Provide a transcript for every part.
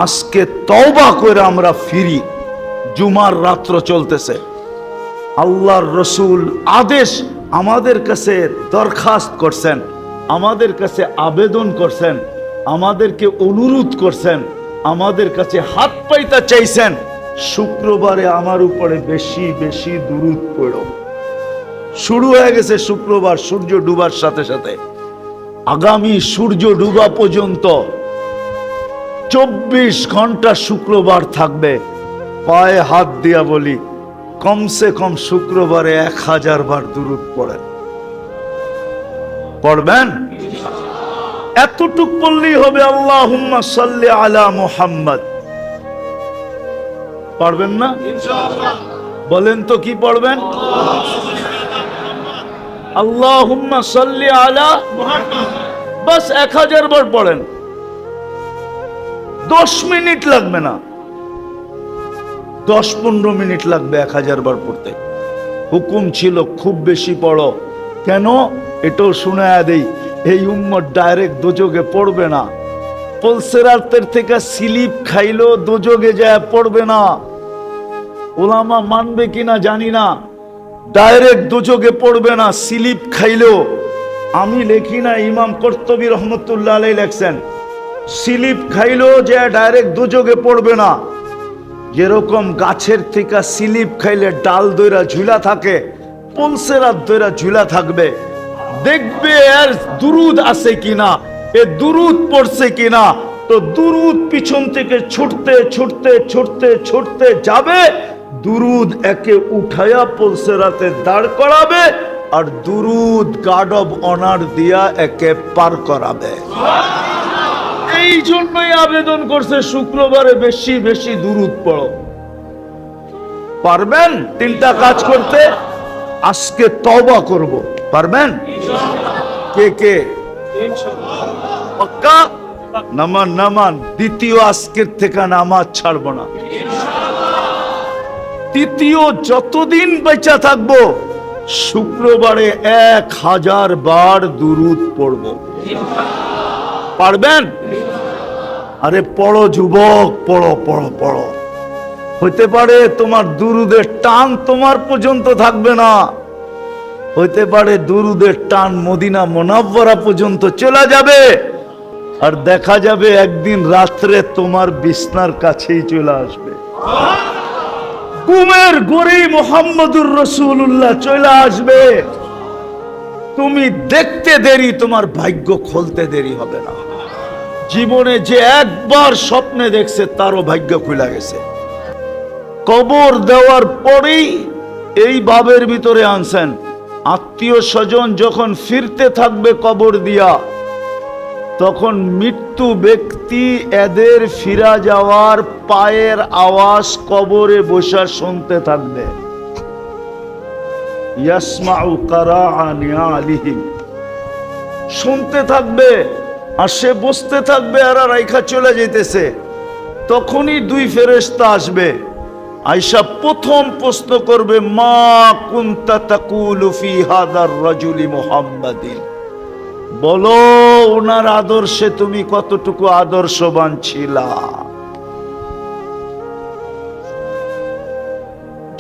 আজকে তওবা করে আমরা ফিরি। জুমার রাত্র চলতেছে, আল্লাহর রসুল আদেশ আমাদের কাছে দরখাস্ত করছেন, আমাদের কাছে আবেদন করছেন, আমাদেরকে অনুরোধ করছেন, আমাদের কাছে হাত পাইতে চাইছেন, শুক্রবারে আমার উপরে বেশি বেশি দুরূদ পড়ো। শুরু হয়ে গেছে শুক্রবার সূর্য ডুবার সাথে সাথে, আগামী সূর্য ডুবা পর্যন্ত 24 ঘন্টা শুক্রবার থাকবে। পায়ে হাত দিয়া বলি, কমসে কম শুক্রবারে 1000 বার দুরূদ পড়েন। পড়বেন? এতটুক পড়লেই হবে, আল্লাহুম্মা সাল্লি আলা মুহাম্মদ। পড়বেন না? বলেন তো কি পড়বেন? আল্লাহুম্মা সাল্লি আলা মুহাম্মদ, বাস 1000 বার পড়েন। 10 মিনিট লাগবে না, 10-15 মিনিট লাগবে 1000 বার পড়তে। হুকুম ছিল খুব বেশি পড়ো। কেন? এটাও শুনায়া দেই, এই উম্মত ডাইরেক্ট দোজগে পড়বে না। পলসেরাতের থেকে স্লিপ খাইলো দোজগে যায় পড়বে না। ওলামা মানবে কিনা জানি না, ডাইরেক্ট দোজগে পড়বে না, স্লিপ খাইলো। আমি লেখি না, ইমাম কর্তুবী রহমতুল্লাহ আলাইহি লেখছেন, স্লিপ খাইলো যে ডাইরেক্ট দোজগে পড়বে না। যেরকম গাছের থেকে স্লিপ খাইলে ডাল দইরা ঝুলা থাকে, পলসেরাত দইরা ঝুলা থাকবে। দেখবে এর দুরুদ আছে কিনা, এ দুরুদ পড়ছে কিনা। তো দুরুদ পিছন থেকে ছুটতে ছুটতে ছুটতে ছুটতে যাবে, দুরুদ একে উঠায়া পলসেরাতে দাঁড় করাবে, আর দুরুদ গার্ড অব অনার দিয়া একে পার করাবে। এই জন্যই আবেদন করছে শুক্রবারে বেশি বেশি দুরুদ পড়ো। পারবেন 3টা কাজ করতে? আজকে তওবা করব, পারবেন? কে কে? পাক্কা? নামান নামান। দ্বিতীয়, আজকের থেকে নামাজ ছাড়বো না। তৃতীয়, যতদিন বেঁচে থাকবো শুক্রবারে 1000 বার দুরুদ পড়ব। পারবেন? আরে পড়ো যুবক, পড়ো পড়ো পড়ো। হইতে পারে তোমার দুরুদের টান তোমার পর্যন্ত থাকবে না, হইতে পারে দুরুদের টান মদিনা মুনাওয়ারা পর্যন্ত চলে যাবে, আর দেখা যাবে একদিন রাত্রে তোমার বিছনার কাছেই চলে আসবে। ঘুমের ঘোরেই মুহাম্মদুর রাসূলুল্লাহ চলে আসবে। তুমি দেখতে দেরি, তোমার ভাগ্য খুলতে দেরি হবে না। জীবনে যে একবার স্বপ্নে দেখছে তারও ভাগ্য খুলে গেছে। কবর দেওয়ার পরেই এই ভাবের ভিতরে আনছেন, আত্মীয় স্বজন যখন ফিরতে থাকবে কবর দিয়া, তখন মৃত্যু ব্যক্তি এদের ফিরা যাওয়ার পায়ের আওয়াজ কবরে বসে শুনতে থাকবে। ইয়াসমাউ কারাআ নিআলিহিম, শুনতে থাকবে, আর সে বসতে থাকবে আর রাইখা চলে যেতেছে। তখনই 2 ফেরেশতা আসবে, আয়েশা প্রথম প্রশ্ন করবে, মা কুনতা তাকুলু ফি হাদার রাজুলি মুহাম্মাদিন, বলো ওনার আদর্শে তুমি কতটুকু আদর্শবান ছিলা।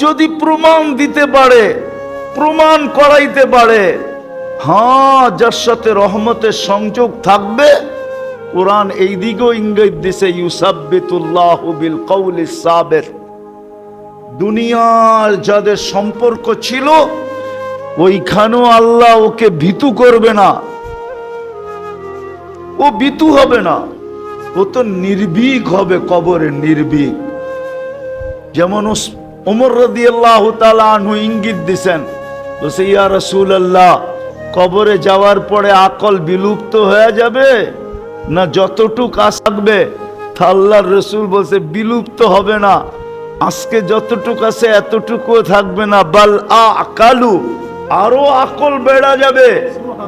যদি প্রমাণ দিতে পারে, প্রমাণ করাইতে পারে, হ্যাঁ যার সাথে রহমতের সংযোগ থাকবে, কোরআন এই দিকেও ইঙ্গিত দিছে, ইউসাব্বিতুল্লাহু বিল কওলিস সাবিত। দুনিয়ার যাদের সম্পর্ক ছিল ওইখানেও আল্লাহ ওকে ভীতু করবে না, ও ভীতু হবে না, ও তো নির্ভীক হবে কবরে, নির্ভীক। যেমন ওমর রাদিয়াল্লাহু তাআলা আনহু ইঙ্গিত দিছেন, বলছে ইয়া রাসূলুল্লাহ, কবরে যাওয়ার পরে আকল বিলুপ্ত হয়ে যাবে না যতটুক আসবে? আল্লাহর রাসূল বলছে বিলুপ্ত হবে না, আজকে যতটুক আছে এতটুকু থাকবে না, বাল আকালু, আরো আকল বেড়া যাবে।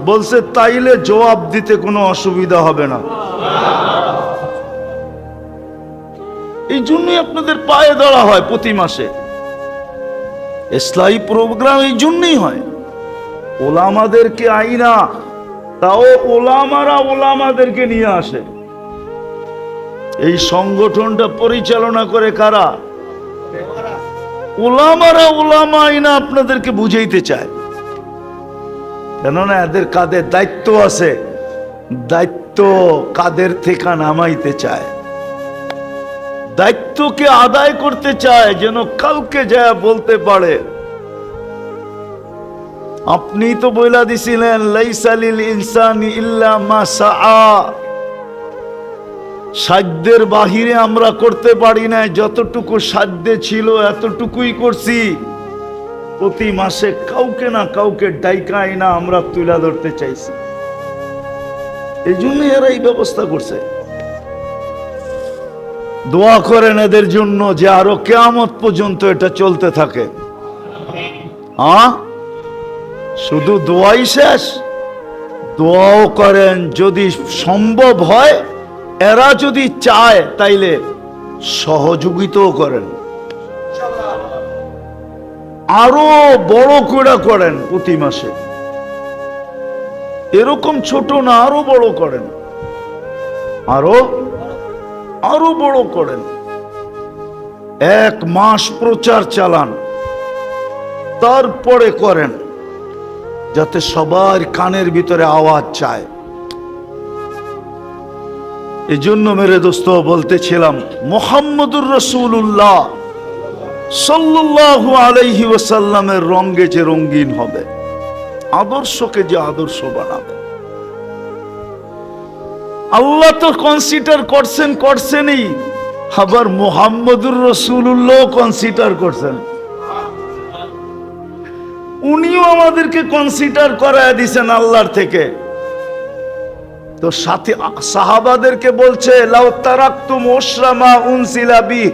বলছে তাইলে জবাব দিতে কোনো অসুবিধা হবে না। এই জন্যই আপনাদের পায়ে ধরা হয় প্রতি মাসে, ইসলামী প্রোগ্রাম এই জন্যই হয়। ওলামাদেরকে আইনা, তাও ওলামারা ওলামাদেরকে নিয়ে আসে। এই সংগঠনটা পরিচালনা করে কারা? উলামারা। উলামা আইনা আপনাদেরকে বুঝাইতে চায়, কেননা এদের কাদের দায়িত্ব আছে, দায়িত্ব কাদের থেকে নামাইতে চায়, দায়িত্বকে আদায় করতে চায়, যেন কালকে যায় বলতে পারে। আপনি তো বইলা দিছিলেন লাইসা লিল ইনসানি ইল্লা মা সাআ, সাধ্যের বাহিরে আমরা করতে পারি না, যতটুকু সাধ্যে ছিল এতটুকুই করছি। প্রতি মাসে কাউকে না কাউকে ডাইকাই না আমরা তুলে ধরতে চাইছি, এই জন্য এরা এই ব্যবস্থা করছে। দোয়া করেন এদের জন্য যে আরো কিয়ামত পর্যন্ত এটা চলতে থাকে। হ্যাঁ, শুধু দোয়াই শেষ, দোয়াও করেন যদি সম্ভব হয়, এরা যদি চায় তাইলে সহযোগিতাও করেন, আরো বড় করে করেন প্রতি মাসে, এরকম ছোট না, আরো বড় করেন, আরো বড় করেন। 1 মাস প্রচার চালান, তারপরে করেন, যাতে সবার কানের ভিতরে আওয়াজ চায়। এই জন্য মেরে দোস্ত বলতেছিলাম, মুহাম্মদুর রাসূলুল্লাহ সাল্লাল্লাহু আলাইহি ওয়াসাল্লামের রঙে যে রঙিন হবে, আদর্শকে যে আদর্শ বানাবে। আল্লাহ তো কনসিডার করছেনই, আবার মুহাম্মদুর রাসূলুল্লাহ কনসিডার করছেন। উনিও আমাদেরকে কনসিডার করায় দিয়েছেন আল্লাহর থেকে। তো সাথে সাহাবাদেরকে বলছে লাউ তারাকতুম উশরা মা উনসিলা বি,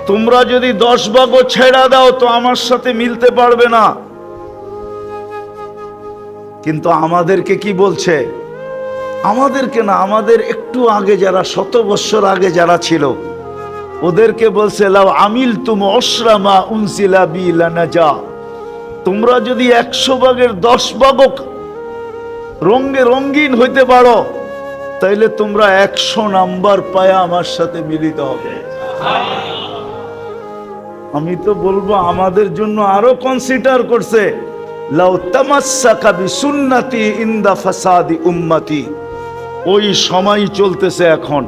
তোমরা যদি 10 ভাগও ছেড়া দাও তো আমার সাথে মিলতে পারবে না। কিন্তু আমাদেরকে কি বলছে? আমাদেরকে না, আমাদের একটু আগে যারা 100 বছর আগে যারা ছিল ওদেরকে বলছে লাউ আমিলতুম উশরা মা উনসিলা বি লানাজা, তোমরা যদি 100 ভাগের 10 ভাগও রঙে রঙিন হইতে পারো তাইলে তোমরা 100 নাম্বার পায়া আমার সাথে মিলিত হবে। আমি তো বলবো আমাদের জন্য আরো কনসিডার করছে, লাউ তামাসসাকা বিসুন্নতি ইনদা ফাসাদি উম্মতি। ওই সময় চলতেছে এখন,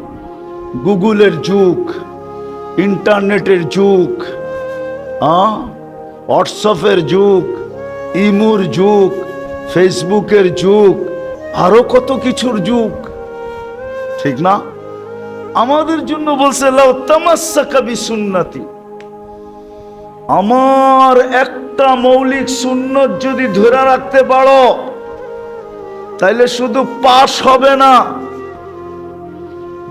গুগলের যুগ, ইন্টারনেটের যুগ, হোয়াটসঅ্যাপের যুগ, ইমুর যুগ, ফেসবুকের যুগ, আরো কত কিছুর যুগ, ঠিক না? আমাদের জন্য বলছে লাউ তামাসসাকা বিসুন্নতি, আমার একটা মৌলিক সুন্নত যদি ধরে রাখতে পারো তাইলে শুধু পাস হবে না,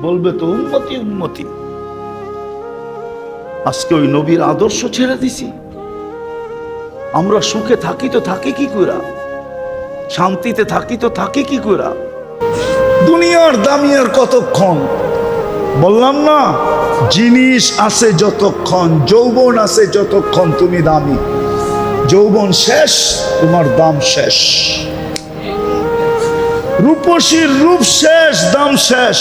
বলবে তো উম্মতি উম্মতি। আজকে ওই নবীর আদর্শ ছেড়ে দিছি, আমরা সুখে থাকি তো থাকি কি কইরা, শান্তিতে থাকি তো থাকি কি কইরা? দুনিয়ার দামি আর কতক্ষণ? বললাম না, জিনিস আছে যতক্ষণ, যৌবন আছে যতক্ষণ তুমি দামি, যৌবন শেষ তোমার দাম শেষ, রূপসীর রূপ শেষ দাম শেষ,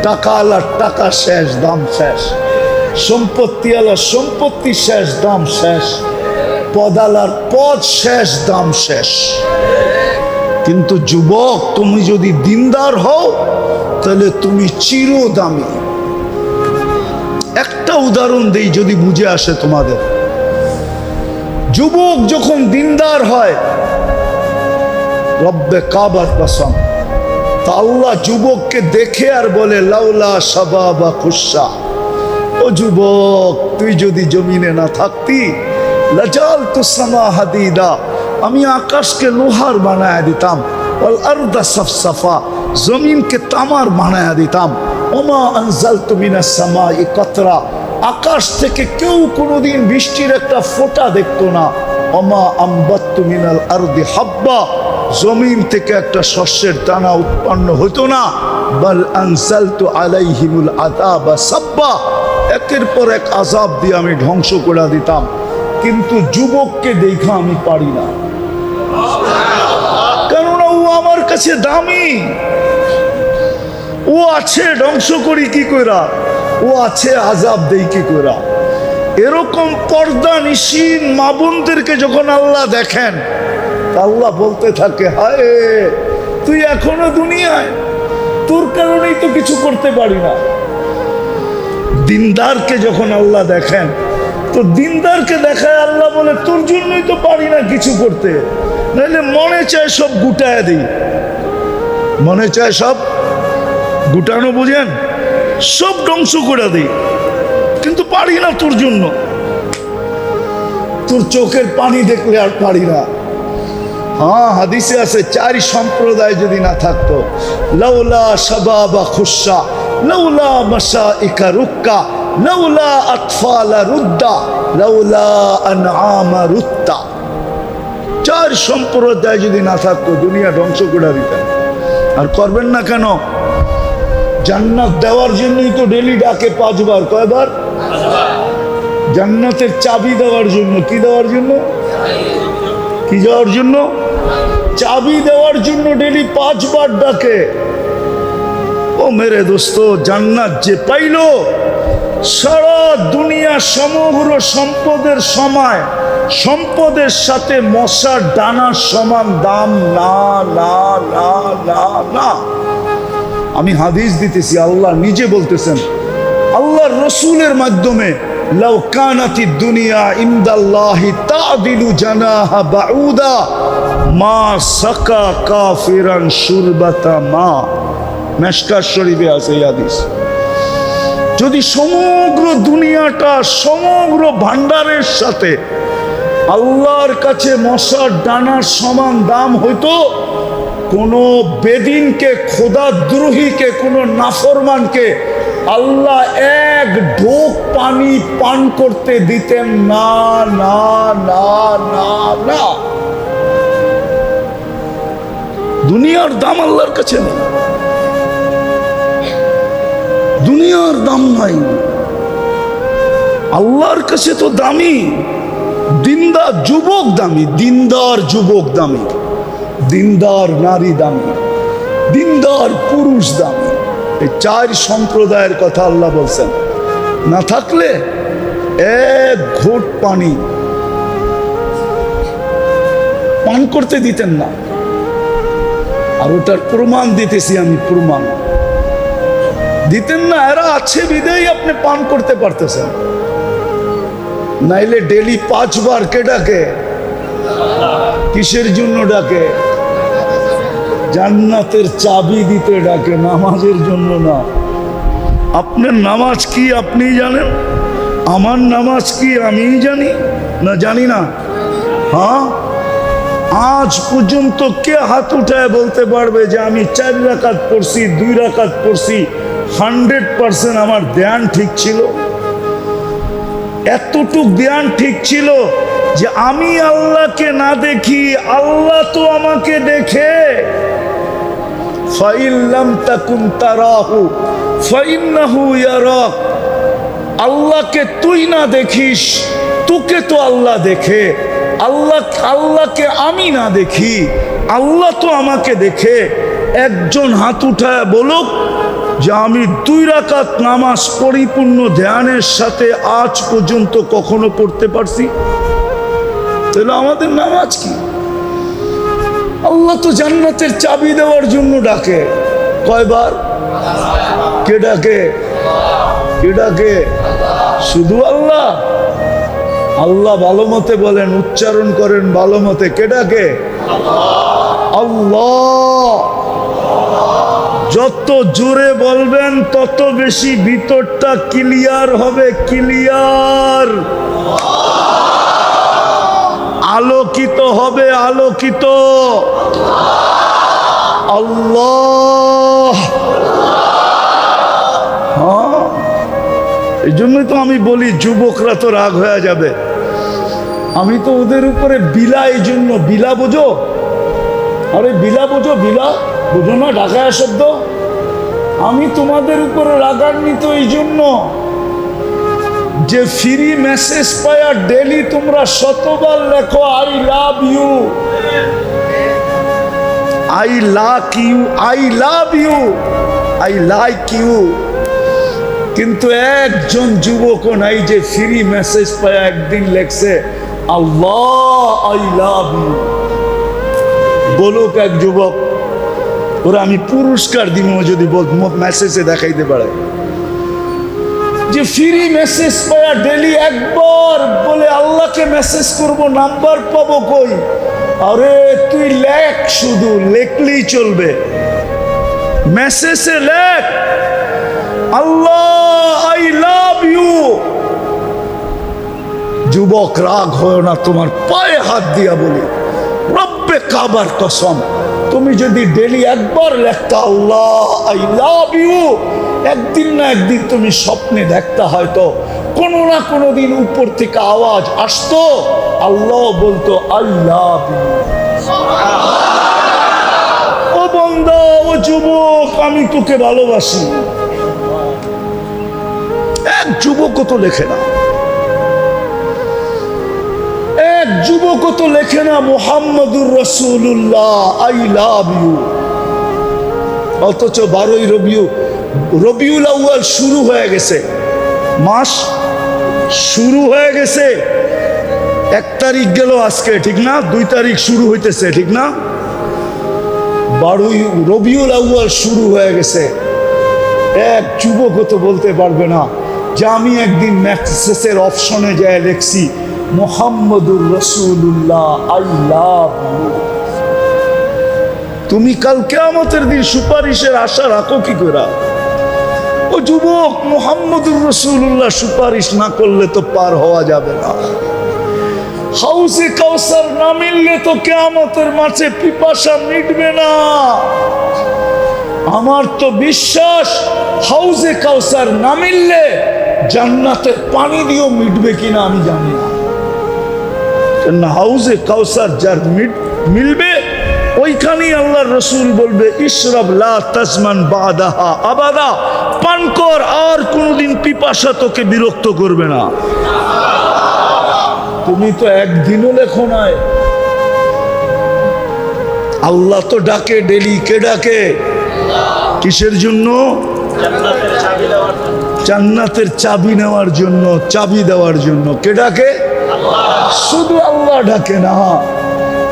টাকা আলার টাকা শেষ দাম শেষ, সম্পত্তি আলার সম্পত্তি শেষ দাম শেষ, পদালার পদ শেষ দাম শেষ। কিন্তু যুবক তুমি যদি দিনদার হও তাহলে তুমি চিরদামি। একটা উদাহরণ দেই যদি বুঝে আসে তোমাদের। যুবক যখন দিনদার হয়, রব্বে কাবার কসম, তা আল্লাহ যুবককে দেখে আর বলে লাউলা শাবাবা খুশা, ও যুবক তুই যদি জমিনে না থাকতি লাজালতু সামা হাদিদা, আমি আকাশকে লোহার বানায়া দিতাম, ওয়াল আরদা সাফসাফা, জমিনকে তামার বানায়া দিতাম, ওমা আনজালতু মিনাস সামাই কাতরা, আকাশ থেকে কেউ কোনোদিন বৃষ্টির একটা ফোঁটা দেখতো না, ওমা আম্বাত্তু মিনাল আরদি হাব্বা, জমিন থেকে একটা শস্যের দানা উৎপন্ন হতো না, বাল আনজালতু আলাইহিমুল আযাবা সাব্বা, একের পর এক আযাব দিয়ে আমি ধ্বংস করে দিতাম। কিন্তু যুবককে দেখা আমি পারি না, কেননা ও আমার কাছে দামি। ও আছে ধ্বংস করি কি কইরা, ও আছে আযাব দেই কি কইরা। এরকম পর্দা নিশীন মা বোনদেরকে যখন আল্লাহ দেখেন, আল্লাহ বলতে থাকে, হায় তুই এখনো দুনিয়ায়, তোর কারণেই তো কিছু করতে পারি না। দিনদারকে যখন আল্লাহ দেখেন, তো দিনদারকে দেখায় আল্লাহ বলে, তোর জন্যই তো পারি না কিছু করতে, নাহলে মনে চায় সব গুটায় দিই, মনে চায় সব গুটানো, বুঝেন, সব ধ্বংস করে দিই, কিন্তু পারি না তোর জন্য। তোর চোখের পানি দেখলে আর পারি না। হ্যাঁ, হাদিসে আছে, 4 সম্প্রদায় যদি না থাকতো, লাউলা শাবাবা খুশা, লাউলা মাশাইকা রুক্কা, লাউলা আতফালা রুদ্দা, লাউলা আনআমা রুত্তা। 4 সম্প্রদায় যদি না থাকতো, দুনিয়া ধ্বংস করে দিতেন। আর করবেন না কেন? জান্নাত দেওয়ার জন্যই তো ডেলি ডাকে 5 বার। কয়বার? জান্নাতের চাবি দেওয়ার জন্য। কি দেওয়ার জন্য? কি দেওয়ার জন্য? চাবি দেওয়ার জন্য ডেলি 5 বার ডাকে। ও মেরে দোস্ত, জান্নাত যে পাইল, সারা দুনিয়া সমগ্র সম্পদের সময়, সম্পদের সাথে মশার ডানার সমান দাম না, না, না, না, না। আমি হাদিস দিতেছি, আল্লাহ নিজে বলতেছেন, আল্লাহর রসুলের মাধ্যমে, লাউ কানাতিদ দুনিয়া ইনদাল্লাহি তা'দিলু জানাহা বাউদা মা সাকা কাফিরান শুরবাতা মা। মিশকাত শরীফে আছে এই হাদিস। যদি সমগ্র দুনিয়াটা, সমগ্র ভান্ডারের সাথে আল্লাহর কাছে মশার ডানার সমান দাম হইতো, কোন বেদিনকে, খোদাদ্রোহীকে, কোন নাফরমানকে আল্লাহ 1 ঢোক পানি পান করতে দিতেন না, না, না, না, না। দুনিয়ার দাম আল্লাহর কাছে না, দুনিয়ার দাম নাই, আল্লাহর কাছে তো দামি। দিনদার যুবক দামি, দিনদার যুবক দামি, দিনদার নারী দামি, দিনদার পুরুষ দামি। এই 4 সম্প্রদায়ের কথা আল্লাহ বলছেন। না থাকলে 1 ঘোট পানি পান করতে দিতেন না। আর ওটার প্রমাণ দিতেছি আমি, প্রমাণ দিতেন না। এরা আছে বিদেই আপনি পান করতে পারতেছেন, নাইলে ডেলি 5 বার কে ডাকে? কিসের জন্য ডাকে? জান্নাতের চাবি দিতে ডাকে, নামাজের জন্য না। আপনার নামাজ কি আপনি জানেন? আমার নামাজ কি আমি জানি না? জানি না। হ্যাঁ, আজ পর্যন্ত কে হাত উঠায় বলতে পারবে যে আমি 4 রাকাত পড়ছি, 2 রাকাত পড়ছি, 100% আমার ধ্যান ঠিক ছিল? এতটুক ধ্যান ঠিক ছিল যে আমি আল্লাহকে না দেখি, আল্লাহ তো আমাকে দেখে। ফাইল্লাম তাকুন তারাহু ফাইন্নাহু ইয়ারাক। আল্লাহকে তুই না দেখিস, তোকে তো আল্লাহ দেখে। আল্লাহকে আমি না দেখি, আল্লাহ তো আমাকে দেখে। একজন হাত উঠায় বলুক যে আমি 2 রাকাত নামাজ পরিপূর্ণ ধ্যানের সাথে আজ পর্যন্ত কখনো পড়তে পারছি? তাহলে আমাদের নামাজ কি? আল্লাহ তো জান্নাতের চাবি দেওয়ার জন্য ডাকে। কয়বার? কে ডাকে? কে ডাকে? শুধু আল্লাহ। আল্লাহ ভালো মতে বলেন, উচ্চারণ করেন ভালো মতে। কে ডাকে? আল্লাহ। যত জোরে বলবেন তত বেশি ভিতরটা ক্লিয়ার হবে, ক্লিয়ার, আলোকিত হবে, আলোকিত। আল্লাহ। হ্যাঁ, এই জন্যই তো আমি বলি যুবকরা তো রাগ হয়ে যাবে। আমি তো ওদের উপরে বিলা, এই জন্য বিলা বোঝো? আরে বিলা বোঝো? বিলা বোঝো না? ঢাকায় শব্দ। আমি তোমাদের উপরে রাগান্বিত এই জন্য যে ফ্রি মেসেজ পায়া ডেলি তোমরা শতবার লেখো I love you, I love you, I love you. I like you, কিন্তু একজন যুবকও নাই যে ফ্রি মেসেজ পায় একদিন লেখছে আল্লাহ আই লাভ ইউ। বলুক এক যুবক, ওরা আমি পুরস্কার দিব যদি মেসেজে দেখাইতে পারে যে ফ্রি মেসেজ পায়া ডেলি একবার বলে আল্লাহকে মেসেজ করব, নাম্বার পাবো কই? আরে তুই লেখ, শুধু লেখলেই চলবে, মেসেজে লেখ আল্লাহ আই লাভ ইউ। যুবক রাগ হয় না, তোমার পায়ে হাত দিয়া বলি, রব্বে কাবার কসম, তুমি যদি ডেলি একবার লেখতা আল্লাহ আই লাভ ইউ, একদিন না একদিন তুমি স্বপ্নে দেখতা, হয়তো কোনো না কোনো দিন উপর থেকে আওয়াজ আসতো, আল্লাহ বলতো আই লাভ ইউ। ও বান্দা, ও যুবক, আমি তোকে ভালোবাসি। এক যুবকও তো লেখে না, এক যুবকও তো লেখে না মুহাম্মাদুর রাসূলুল্লাহ আই লাভ ইউ। অথচ 12ই রবিউল আউয়াল শুরু হয়ে গেছে, মাস শুরু হয়ে গেছে, 1 তারিখ গেল আজকে, ঠিক না? 2 তারিখ শুরু হইতেছে, ঠিক না? 12ই রবিউল আউয়াল শুরু হয়ে গেছে। এক যুবকও তো বলতে পারবে না যে আমি একদিন মেসেজের অপশনে যায় লিখছি মুহাম্মাদুর রাসূলুল্লাহ আই লাভ ইউ। তুমি কাল কিয়ামতের দিন সুপারিশের আশা রাখো কি করে? ও যুবক, মুহাম্মাদুর রাসূলুল্লাহ সুপারিশ না করলে তো পার হওয়া যাবে না। হাউজে কাউসার না মিললে তো কিয়ামতের মাঠে পিপাসা মিটবে না। আমার তো বিশ্বাস হাউজে কাউসার না মিললে জান্নাতের পানি দিয়েও মিটবে কিনা আমি জানি না। হাউজে কাউসার যার মিলবে, ওইখানেই আল্লাহর রাসূল বলবে ইশরাব লা তাজমান বাদাহা আবাদা, পান কর, আর কোনোদিন পিপাসা তোকে বিরক্ত করবে না। তুমি তো একদিনও লেখো নাই। আল্লাহ তো ডাকে ডেলি, কে ডাকে? কিসের জন্য? জান্নাতের চাবি নেওয়ার জন্য, চাবি দেওয়ার জন্য। কে ডাকে? শুধু আল্লাহ ডাকে না,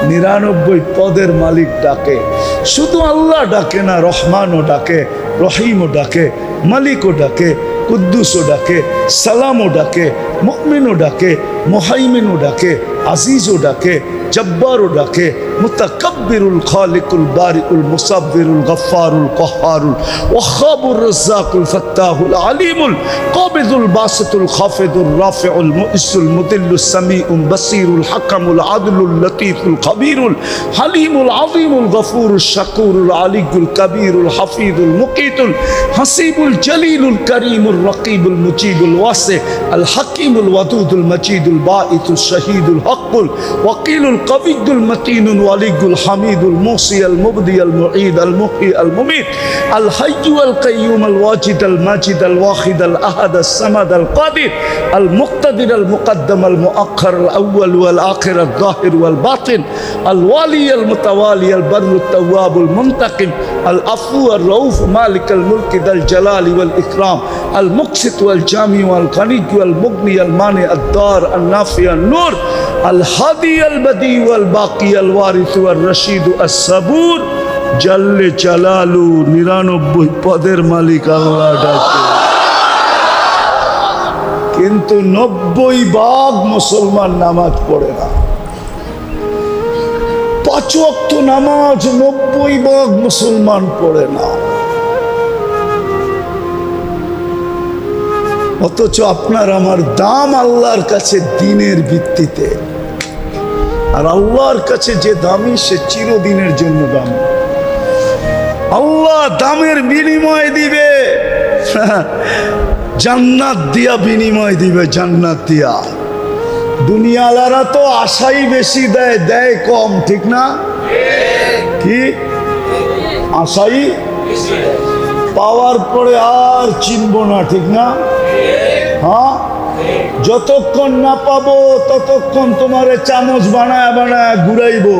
99 পদের মালিক ডাকে। শুধু আল্লাহ ডাকে না, রহমানও ডাকে, রহিমও ডাকে, মালিকও ডাকে, কুদ্দুসও ডাকে, সালামও ডাকে, মুমিনও ডাকে, মুহাইমিনও ডাকে, আজিজও ডাকে, জব্বারও ডাকে, মুতাকাব্বিরুল খালিকুল বারিউল মুসাব্বিরুল গফফারুল কহ্হারুল ওয়াহাবুর রাজ্জাকুল ফাত্তাহুল আলিমুল কাবিদুল বাসিতুল খাফিদুর রাফিউল মুইসুল মুদিল্লুস সামিউল বাসিরুল হাকামুল আদলুল লতীফুল খবীরুল হালিমুল আযীমুল গফুরুশ শাকুরুল আলিয়ুল কবীরুল হাফিজুল মুকিতুল হাসিবুল জলিলুল করিমুর রকিবুল মুজিবুল ওয়াসি আল হাকিমুল ওয়াদুদুল মজিদুল বাঈতুল শহীদুল হকুল ওয়াকিলুল কবিয়ুল মতিনুল ওয়ালিয়ুল হামিদুল মুসি আল মুবদি আল মুঈদ আল মুহয়ি আল মুমীত আল হাইয়্যু আল কাইয়্যুম আল ওয়াজিদ আল মাজিদ আল ওয়াহিদ আল আহাদ আল সামাদ আল কাদির আল মুক্তাদির আল মুকদ্দম আল মুআখ্খার আল আউয়াল ওয়াল আখির আল যাহির ওয়াল বাতিন আল ওয়ালি আল মুতাওয়ালি আল বাররু তাওয়াব আল মুনতাকিম আল আফু আর রউফ মালিক আল মুলক দাল জালালি ওয়াল ইকরাম আল মুকসিত ওয়াল জামি ওয়াল গনি ওয়াল মুগনি আল মানি আদ দার আল নাফি আল নূর আল হাদি আল বদি ওয়াল বাকি আল ওয়ারিস ওয়াল রশিদ আস সাবুর জাল্লে জালালু 99 পদের মালিক আল্লাহ ডাকে। কিন্তু 90% মুসলমান নামাজ পড়ে না। 5 ওয়াক্ত নামাজ 90% মুসলমান পড়ে না। অথচ আপনার আমার দাম আল্লাহর কাছে দিনের ভিত্তিতে, আর আল্লাহর কাছে যে দামি সে চিরদিনের জন্য দামি। আল্লাহ দামের বিনিময় দিবে, জান্নাত দিয়া বিনিময় দিবে, জান্নাত দিয়া। দুনিয়ালারা তো আশাই বেশি দেয়, দেয় কম, ঠিক না? কি আশাই পাওয়ার পরে আর চিনব না, ঠিক না? হ্যাঁ, যতক্ষণ না পাবো ততক্ষণ তোমারে চামচ বানায় বানায় ঘুরাইবো,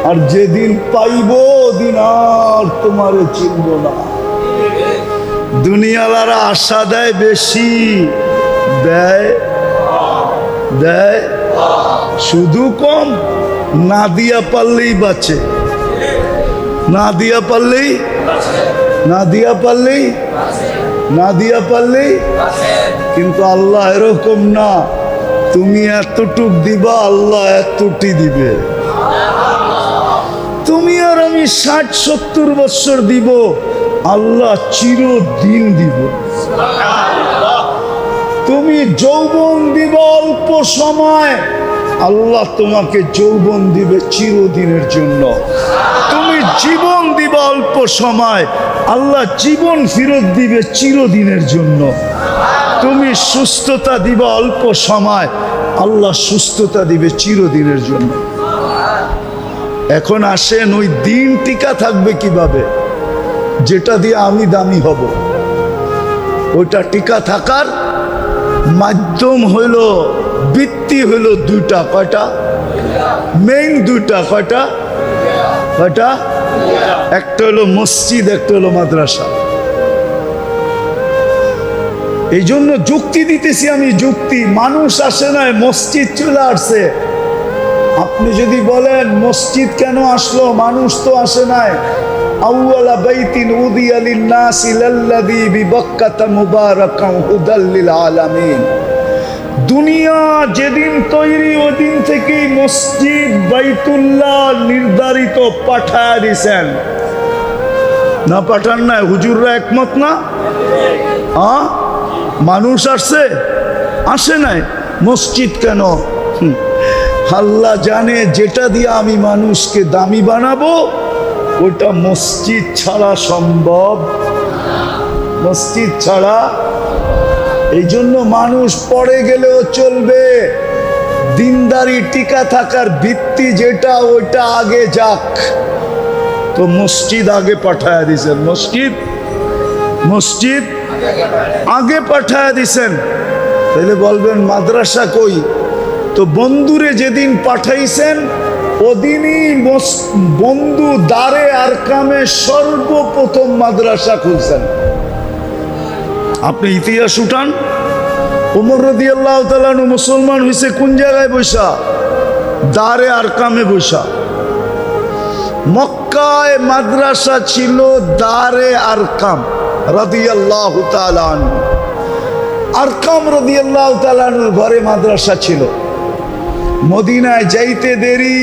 আর যেদিন পাইবো ওদিন আর তোমারে চিনব না। দুনিয়ালারা আশা দেয় বেশি, দেয় দেয় শুধু কম, না দিয়া পারলেই বাঁচে, না দিয়া পারলেই, না দিয়া পারলেই, না দিয়া পারলেই। কিন্তু আল্লাহ এরকম না, তুমি এতটুক দিবা, আল্লাহ এতটি দিবে। তুমি আর আমি 60-70 বছর দিব, আল্লাহ চিরদিন দিব। তুমি যৌবন দিবা অল্প সময়, আল্লাহ তোমাকে যৌবন দিবে চিরদিনের জন্য। তুমি জীবন দিবা অল্প সময়, আল্লাহ জীবন ফেরত দিবে চিরদিনের জন্য। তুমি সুস্থতা দিবা অল্প সময়, আল্লাহ সুস্থতা দিবে চিরদিনের জন্য। এখন আসেন, ওই দিন টিকা থাকবে কিভাবে? যেটা দিয়ে আমি দামি হব, ওইটা টিকা থাকার মাধ্যম হইল, ভিত্তি হইল দুইটা। কয়টা? মেইন দুইটা। কয়টা? কয়টা? একটা হলো মসজিদ, একটা হলো মাদ্রাসা। এই জন্য যুক্তি দিতেছি আমি, যুক্তি। মানুষ আসে নাই, মসজিদ চলে আসছে। আপনি যদি বলেন মসজিদ কেন আসলো, মানুষ তো আসে নাই। আউয়ালা বাইতিন উদিয়া লিন-নাসি লাল্লাযী বিবাক্কাতা মুবারাকান হুদাল লিল আলামিন। দুনিয়া যেদিন তৈরি ওই দিন থেকেই মসজিদ বাইতুল্লাহ নির্ধারিত পাঠায় দিছেন। না পাঠান নাই? হুজুররা একমত না? মানুষ আসছে? আসে নাই। মসজিদ কেন? আল্লাহ জানে যেটা দিয়ে আমি মানুষকে দামি বানাবো, ওটা মসজিদ ছাড়া সম্ভব। মসজিদ ছাড়া। এই জন্য মানুষ পড়ে গেলেও চলবে, দিনদারি টিকা থাকার ভিত্তি যেটা, ওইটা আগে যাক। তো মসজিদ আগে পাঠায় দিছেন। মসজিদ মসজিদ আগে পাঠায় দিছেন। তাহলে বলবেন মাদ্রাসা কই? তো বন্ধুরে যেদিন পাঠাইছেন ওদিনই বন্ধু দারে আরকামে সর্বপ্রথম মাদ্রাসা খুলছেন। আপনি ইতিহাস উঠান, ওমর রাদিয়াল্লাহু তাআলা আনহু মুসলমান হইছে কোন জায়গায় বৈশা? দারে আরকামে বৈশা। মক্কায় মাদ্রাসা ছিল দারে আরকাম রাদিয়াল্লাহু তাআলা আনহু। আরকাম রাদিয়াল্লাহু তাআলা আনহুর ঘরে মাদ্রাসা ছিল। মদিনায় যাইতে দেরি,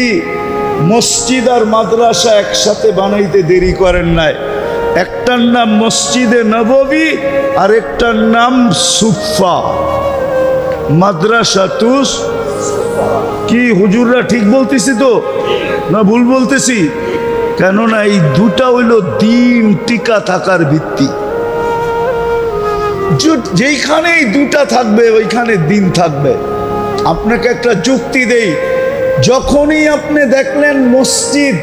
মসজিদ আর মাদ্রাসা একসাথে বানাইতে দেরি করেন নাই। একটার নাম মসজিদে নববী আর একটার নাম সুফা। মাদ্রাসা তুস কি? হুজুররা ঠিক বলতেছি তো না ভুল বলতেছি? কেননা এই দুটা হইল দিন টিকা থাকার ভিত্তি। যেইখানেই দুটা থাকবে ওইখানে দিন থাকবে। আপনাকে একটা যুক্তি দেই, যখনই আপনি দেখলেন মসজিদ,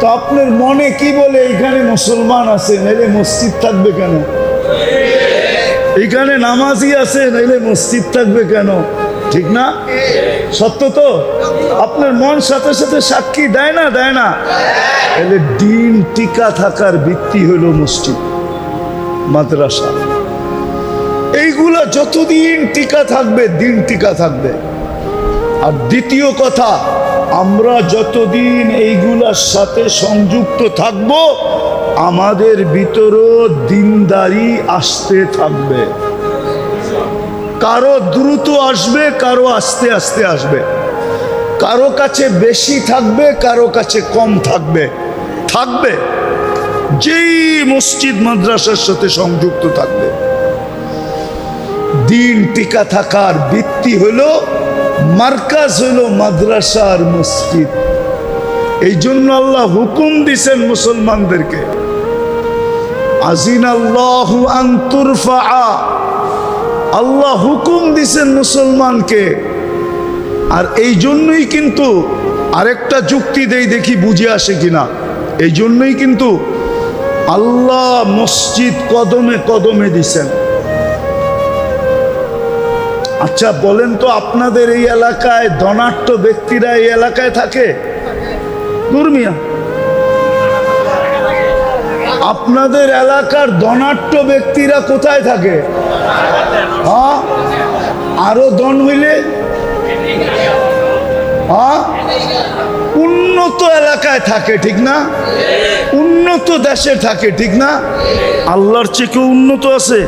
তো আপনার মনে কি বলে? এখানে মুসলমান আছে, নাইলে মসজিদ থাকবে কেন? এখানে নামাজি আছে, নাইলে মসজিদ থাকবে কেন? ঠিক না? সত্য তো? আপনার মন সাথে সাথে সাক্ষী দেয় না? দেয় না? তাহলে দিন টিকা থাকার ভিত্তি হলো মসজিদ, মাদ্রাসা। এইগুলা যতদিন টিকা থাকবে, দিন টিকা থাকবে। আর দ্বিতীয় কথা, আমরা যতদিন এইগুলার সাথে সংযুক্ত থাকব, আমাদের ভিতরও দিনদারি আসতে থাকবে। কারো দ্রুত আসবে, কারো আস্তে আস্তে আসবে। কারো কাছে বেশি থাকবে, কারো কাছে কম থাকবে। থাকবে যেই মসজিদ মাদ্রাসার সাথে সংযুক্ত থাকবে। দিন টিকা থাকার ভিত্তি হলো, মার্কাজ হলো মাদ্রাসা আর মসজিদ। এই জন্য আল্লাহ হুকুম দিছেন মুসলমানদেরকে, আজিনাল্লাহু আন তুরফা। আল্লাহ হুকুম দিছেন মুসলমানকে। আর এই জন্যই কিন্তু আরেকটা যুক্তি দেই, দেখি বুঝে আসে কিনা। এই জন্যই কিন্তু আল্লাহ মসজিদ কদমে কদমে দিছেন। আচ্ছা বলেন তো, আপনাদের এই এলাকায় ধনাঢ্য ব্যক্তিরা এই এলাকায় থাকে? দুর্মিয়া আপনাদের এলাকার ধনাঢ্য ব্যক্তিরা কোথায় থাকে? হ্যাঁ, আরো ধন হইলে হ্যাঁ উন্নত এলাকায় থাকে, ঠিক না? উন্নত দেশে থাকে, ঠিক না? আল্লাহর চেয়ে কেউ উন্নত আছে?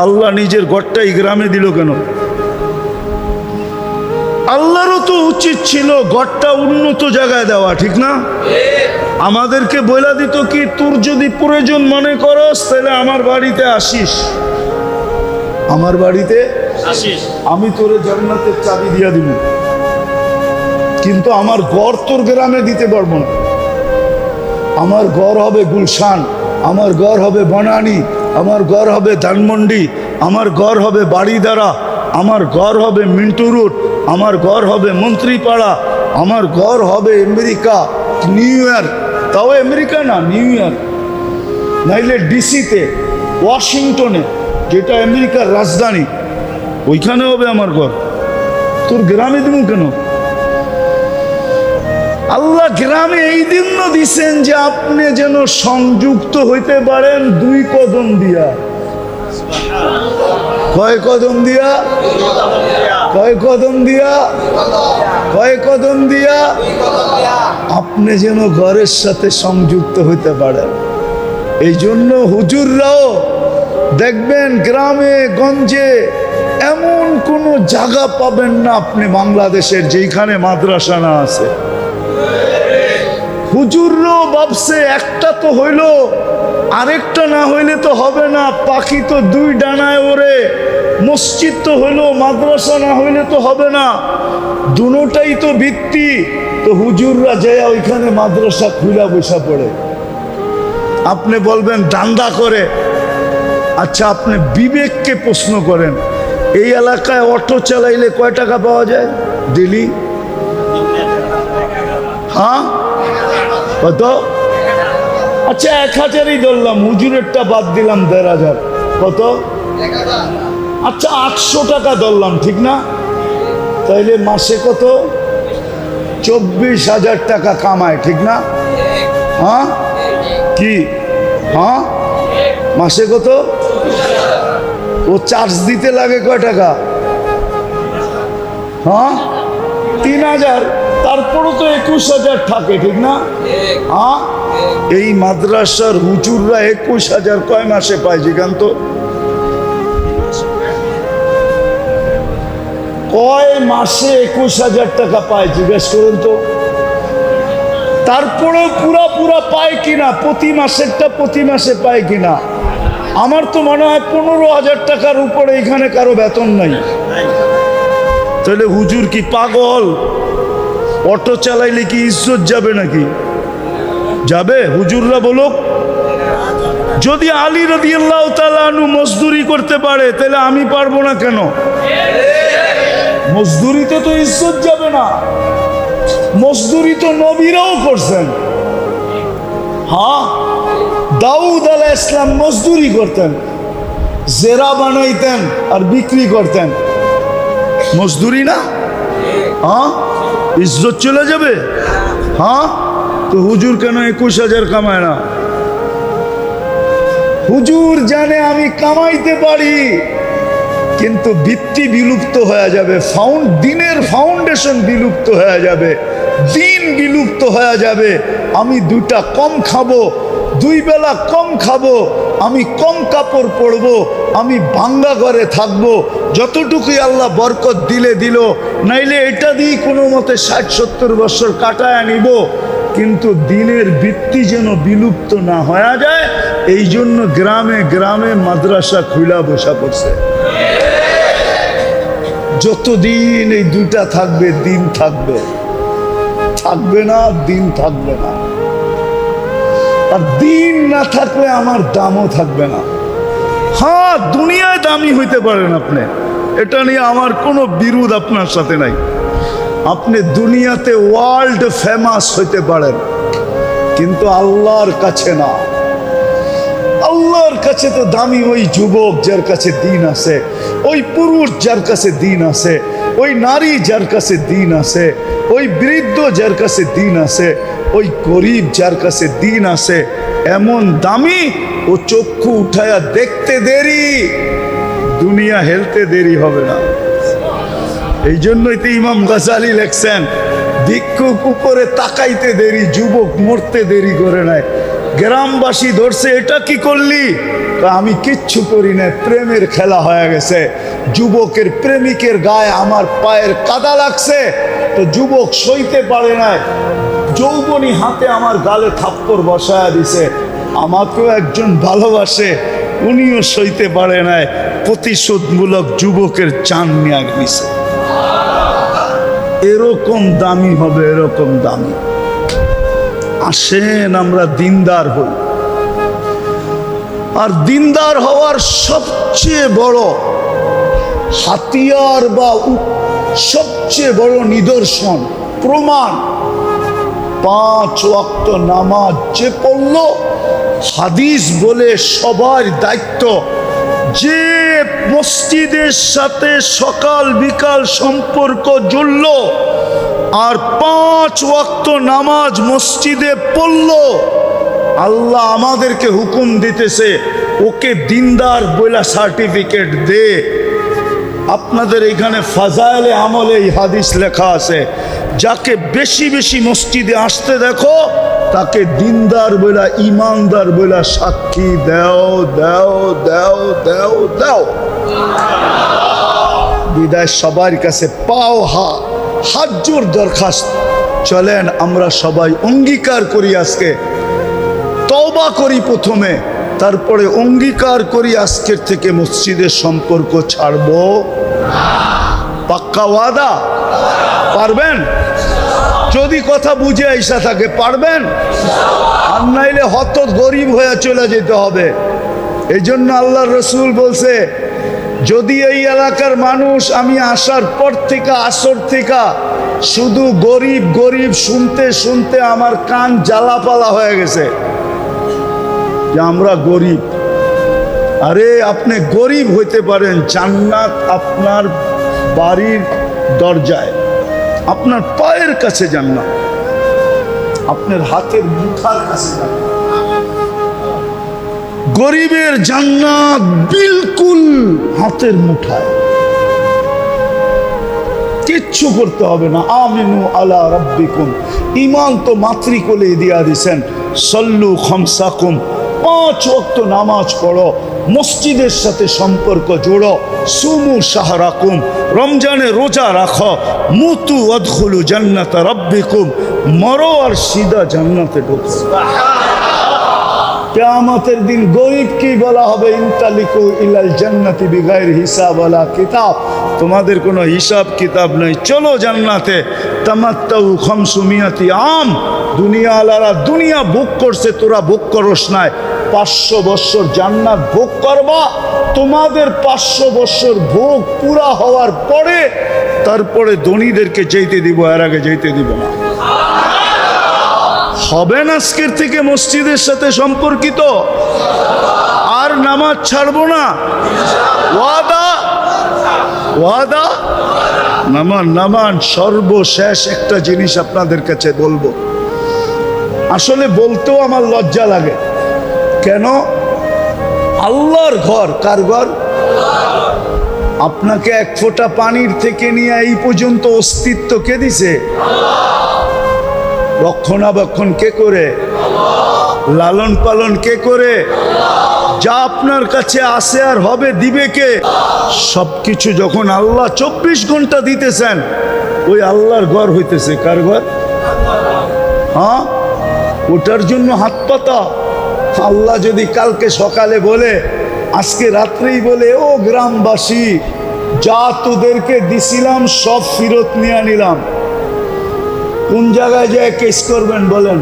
আল্লাহ নিজের ঘরটাই গ্রামে দিল কেন? আল্লাহরও তো উচিত ছিল ঘরটা উন্নত জায়গায় দেওয়া, ঠিক না? আমাদেরকে বলে দিত কি, তোর যদি প্রয়োজন মনে করস তাহলে আমার বাড়িতে আসিস, আমার বাড়িতে আসিস, আমি তোরে জান্নাতের চাবি দিয়া দিব, কিন্তু আমার ঘর তোর গ্রামে দিতে পারবো না। আমার ঘর হবে গুলশান, আমার ঘর হবে বনানী, আমার ঘর হবে ধানমন্ডি, আমার ঘর হবে বাড়িদারা, আমার ঘর হবে মিন্টু রোড, আমার ঘর হবে মন্ত্রীপাড়া, আমার ঘর হবে আমেরিকা, নিউ ইয়র্ক, তাও আমেরিকা না, নিউ ইয়র্ক, নাইলে ডিসিতে, ওয়াশিংটনে, যেটা আমেরিকার রাজধানী, ওইখানে হবে আমার ঘর। তোর গ্রামে দিব কেন? আল্লাহ গ্রামে এই জন্য দিছেন যে আপনি যেন সংযুক্ত হইতে পারেন দুই কদম দিয়া। কয় কদম দিয়া? কয় কদম দিয়া? কয় কদম দিয়া? আপনি যেন ঘরের সাথে সংযুক্ত হইতে পারেন। এই জন্য হুজুররাও দেখবেন গ্রামে গঞ্জে এমন কোনো জায়গা পাবেন না আপনি বাংলাদেশের যেখানে মাদ্রাসা না আছে। হুজুররাও ভাবছে একটা তো হইল, আরেকটা না হইলে তো হবে না, পাখি তো দুই ডানায় ওড়ে, মসজিদ তো হইলো, মাদ্রাসা না হইলে তো হবে না, দুটোটাই তো ভিত্তি। তো হুজুররা যায় ওইখানে মাদ্রাসা খুলে বসা পড়ে। আপনি বলবেন দান্দা করে, আচ্ছা আপনি বিবেককে প্রশ্ন করেন, এই এলাকায় অটো চালাইলে কয় টাকা পাওয়া যায় ডেলি? হ্যাঁ, কত? আচ্ছা 1000ই ধরলাম, হুজুরেরটা বাদ দিলাম 1500, কত? আচ্ছা 800 টাকা ধরলাম, ঠিক না? তাইলে মাসে কত? 24,000 টাকা কামায়, ঠিক না? হ্যাঁ কি? হ্যাঁ, মাসে কত? ও চার্জ দিতে লাগে কয় টাকা? হ্যাঁ 3000, তারপরও তো 21,000 থাকে, ঠিক না? হ্যাঁ, এই মাদ্রাসার হুজুররা 21,000 কয় মাসে পায়? জিজ্ঞান তো, কয় মাসে 21,000 টাকা পায়? জিজ্ঞেস করুন তো। তারপরেও পুরা পায় কিনা? প্রতি মাসেরটা প্রতি মাসে পায় কিনা? আমার তো মনে হয় 15,000 টাকার উপরে এখানে কারো বেতন নাই। তাহলে হুজুর কি পাগল? অটো চালাইলে কি ইজ্জত যাবে নাকি? যাবে? হুজুররা বলুক, যদি আলী রাদিয়াল্লাহু তাআলা আনহু মজদুরি করতে পারে তাহলে আমি পারবো না কেন? মজদুরিতে তো ইজ্জত যাবে না। মজদুরি তো নবীরাও করছেন। হ্যাঁ, দাউদ আলাইহিস সালাম মজদুরি করতেন, জেরা বানাইতেন আর বিক্রি করতেন, মজদুরি না? হ্যাঁ, ইজ্জত চলে যাবে। হ্যাঁ, তো হুজুর কেন 21,000 কামায় না? হুজুর জানে আমি কামাইতে পারি, কিন্তু ভিত্তি বিলুপ্ত হয়ে যাবে, দিনের ফাউন্ডেশন বিলুপ্ত হয়ে যাবে, দিন বিলুপ্ত হয়ে যাবে। আমি দুটা কম খাবো, 2 বেলা কম খাবো, আমি কম কাপড় পরবো, আমি ভাঙ্গা ঘরে থাকবো, যতটুকুই আল্লাহ বরকত দিলে দিল, নাইলে এটা দিয়ে কোনো মতে 60-70 বছর কাটায় নিব, কিন্তু দিনের ভিত্তি যেন বিলুপ্ত না হয়ে যায়। এই জন্য গ্রামে গ্রামে মাদ্রাসা খুলা বসা পড়ছে। যতদিন এই দুটা থাকবে দিন থাকবে, থাকবে না দিন থাকবে না। আর দিন না থাকলে আমার দামও থাকবে না। হ্যাঁ, দুনিয়ায় দামি হইতে পারেন আপনি, এটা নিয়ে আমার কোনো বিরোধ আপনার সাথে নাই। আপনি দুনিয়াতে ওয়ার্ল্ড ফেমাস হইতে পারেন, কিন্তু আল্লাহর কাছে না। আল্লাহর কাছে তো দামি ওই যুবক যার কাছে দিন আছে, ওই পুরুষ যার কাছে দিন আছে, ওই নারী যার কাছে দিন আছে, ওই বৃদ্ধ যার কাছে দিন আছে, ওই গরিব যার কাছে দিন আছে এমন দামি, ও চক্ষু উঠায়া দেখতে দেরি, দুনিয়া হেলতে দেরি হবে না। এই জন্যই তো ইমাম গাজালি লেখছেন, ভিক্ষুক উপরে তাকাইতে দেরি, যুবক মরতে দেরি করে নাই। গ্রামবাসী ধরছে, এটা কি করলি? আমি কিচ্ছু করি না, প্রেমের খেলা হয়ে গেছে। যুবকের প্রেমিকের গায়ে আমার পায়ের কাদা লাগছে, তো যুবক সইতে পারে নাই, যৌবনী হাতে আমার গালে থাপ্পড় বসায়া দিছে। আমাকেও একজন ভালোবাসে, উনিও সইতে পারে নাই, প্রতিশোধমূলক যুবকের চান নিয়ে গেছে। এরকম দামি হবে, এরকম দামি। আসেন আমরা দিনদার হই। আর দিনদার হওয়ার সবচেয়ে বড় হাতিয়ার বা সবচেয়ে বড় নিদর্শন, প্রমাণ, 5 ওয়াক্ত নামাজ যে পড়ল, হাদিস বলে সবার দায়িত্ব, যে মসজিদের সাথে সকাল বিকাল সম্পর্ক জুড়ল আর 5 ওয়াক্ত নামাজ মসজিদে পড়ল, আল্লাহ আমাদেরকে হুকুম দিতেছে ওকে দিনদার বইলা সার্টিফিকেট দে। আপনাদের এখানে ফাজাইলে আমলে এই হাদিস লেখা আছে, যাকে বেশি বেশি মসজিদে আসতে দেখো তাকে দিনদার বইলা, ইমানদার বইলা সাক্ষী দাও দাও দাও দাও দাও। বিদায় সবার কাছে পাও হাত জোর দরখাস্ত, চলেন আমরা সবাই অঙ্গীকার করি, আজকে তওবা করি প্রথমে, তারপরে অঙ্গীকার করি আজকের থেকে মসজিদের সম্পর্ক ছাড়বো। পাক্কা ওয়াদা? পারবেন? যদি কথা বুঝে আইসা থাকে পারবেন, আর নাইলে হত গরিব হয়ে চলে যেতে হবে। এই জন্য আল্লাহ রসুল বলছে, যদি এই এলাকার মানুষ আমি আসার পর থেকে আসর থেকে শুধু গরিব গরিব শুনতে শুনতে আমার কান জ্বালাপালা হয়ে গেছে যে আমরা গরিব। আরে আপনি গরিব হইতে পারেন, জান্নাত আপনার বাড়ির দরজায়, আপনার পায়ের কাছে জান্নাত, আপনার হাতের মুঠার কাছে জান্নাত। গরিবের জান্নাত বিলকুল হাতের মুঠায়, কিচ্ছু করতে হবে না। আমিনু আলা রাব্বিকুম, ঈমান তো মাতৃকোলে দিয়া দিছেন। সল্লু খামসাকুম, 5 ওয়াক্ত নামাজ পড়ো, মসজিদের সাথে সম্পর্ক জোড়ো। সুমু শাহরাকুম, রমজানে রোজা রাখো। মুতু আদখুলু জান্নাত রাব্বিকুম, মরো আর সিধা জান্নাতে ঢোকো। কিয়ামতের দিন গরিব কি বলা হবে? ইনতালিকু ইলাল জান্নাতি বিগাইর হিসাব ওয়ালা কিতাব, তোমাদের কোনো হিসাব কিতাব নেই, চলো জান্নাতে। তামাত্তাউ 500 আম, দুনিয়া আলারা দুনিয়া ভোগ করছে, তোরা ভোগ করস নাই। 500 বছর জান্নাত ভোগ করবা। তোমাদের 500 বছর ভোগ পুরা হওয়ার পরে তারপরে ধনীদেরকে যেতে দিব, এর আগে যেতে দিব না। হবেন আজকের থেকে মসজিদের সাথে সম্পর্কিত, আর নামাজ ছাড়বো না। ওয়াদা? ওয়াদা? নামান। সর্বশেষ একটা জিনিস আপনাদের কাছে বলবো, আসলে বলতেও আমার লজ্জা লাগে। কেন? আল্লাহর ঘর, কার ঘর? আপনাকে এক ফোঁটা পানির থেকে নিয়ে এই পর্যন্ত অস্তিত্ব কে দিছে? রক্ষণাবেক্ষণ কে করে? লালন পালন কে করে? যা আপনার কাছে আসে আর হবে দিবে কে? সবকিছু যখন আল্লাহ 24 ঘন্টা দিতেছেন, ওই আল্লাহর ঘর হইতেছে কার ঘর? হ্যাঁ, ওটার জন্য হাত পাতা। আল্লাহ যদি কালকে সকালে বলে, আজকে রাত্রেই বলে, ও গ্রামবাসী, যা তোদেরকে দিছিলাম সব ফেরত নিয়ে নিলাম, কোন জায়গায় যায় কেস করবেন বলেন?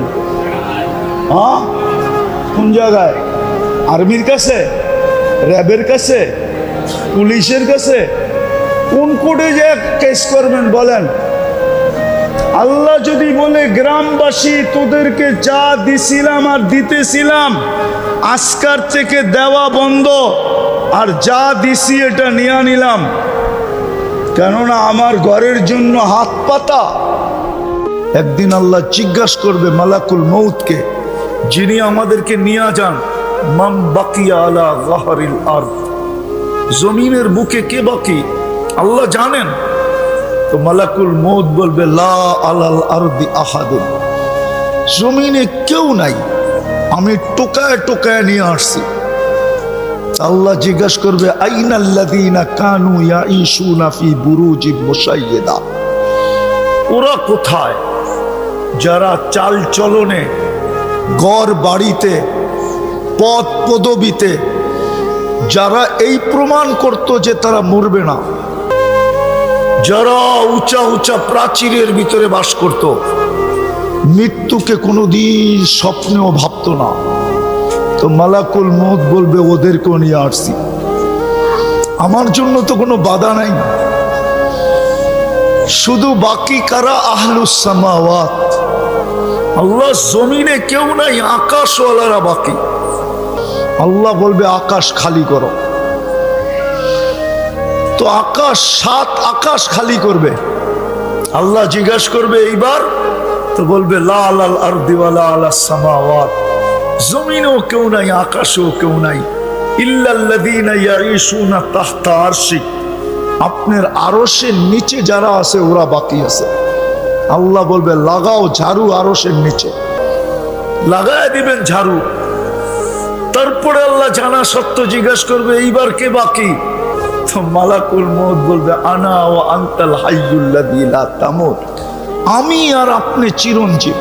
হ্যাঁ, কোন জায়গায়? আর্মির কাছে, র্যাবের কাছে, পুলিশের কাছে? কোন কোর্টে যায় কেস করবেন বলেন? আল্লাহ যদি বলে, গ্রামবাসী তোদেরকে যা দিছিলাম আর দিতেছিলাম আজকার থেকে দেওয়া বন্ধ, আর যা দিছি এটা নিয়ে নিলাম, কেননা আমার ঘরের জন্য হাত পাতা। একদিন আল্লাহ জিজ্ঞাসা করবে মালাকুল মউতকে, যিনি আমাদেরকে নিয়ে যান, মান বাকিয়া আলা যাহরিল আরদ, জমিনের বুকে কে বাকি? আল্লাহ জানেন। তো মালাকুল মউত বলবে লা আলাল আরদি আহাদুন, জমিনে কেউ নাই, আমি টোকায় টোকায় নিয়ে আসছি। আল্লাহ জিজ্ঞাসা করবে আইনাল্লাযীনা কানু ইয়াঈশুনা ফি বুরুজিন মুশাইয়্যিদা, ওরা কোথায় যারা চাল চলনে, ঘর বাড়িতে, পদ পদবিতে যারা এই প্রমাণ করত যে তারা মরবে না, যারা উঁচা উঁচা প্রাচীরের ভিতরে বাস করত, মৃত্যুকে কোনোদিন স্বপ্নেও ভাবতো না। তো মালাকুল মউত বলবে ওদেরকেও নিয়ে আসছি, আমার জন্য তো কোনো বাধা নাই। শুধু বাকি কারা? আহলুস সামাওয়াত, আল্লাহ জমিনে কেউ নাই, আকাশওয়ালারা বাকি। আল্লাহ বলবে আকাশ খালি করো। তো আকাশ, 7 আকাশ খালি করবে। আল্লাহ জিজ্ঞাসা করবে এইবার, তো বলবে লা আলাল আরদি ওয়ালা আলাস সামাওয়াত, জমিনেও কেউ নাই, আকাশেও কেউ নাই, ইল্লাল্লাযীনা ইয়াঈশুনা তাহতা আরশিক, আপনার আরশের নিচে যারা আছে ওরা বাকি আছে। আল্লাহ বলবে লাগাও ঝাড়ু আরশের নিচে, লাগায় দিবেন ঝাড়ু। তারপরে আল্লাহ জানা সত্য জিজ্ঞাসা করবে এইবার কে বাকি? তো মালাকুল মউত বলবে আনা ওয়া আনতাল হাইয়ুল্লাযী লা তামুত, আমি আর আপনি চিরঞ্জীব।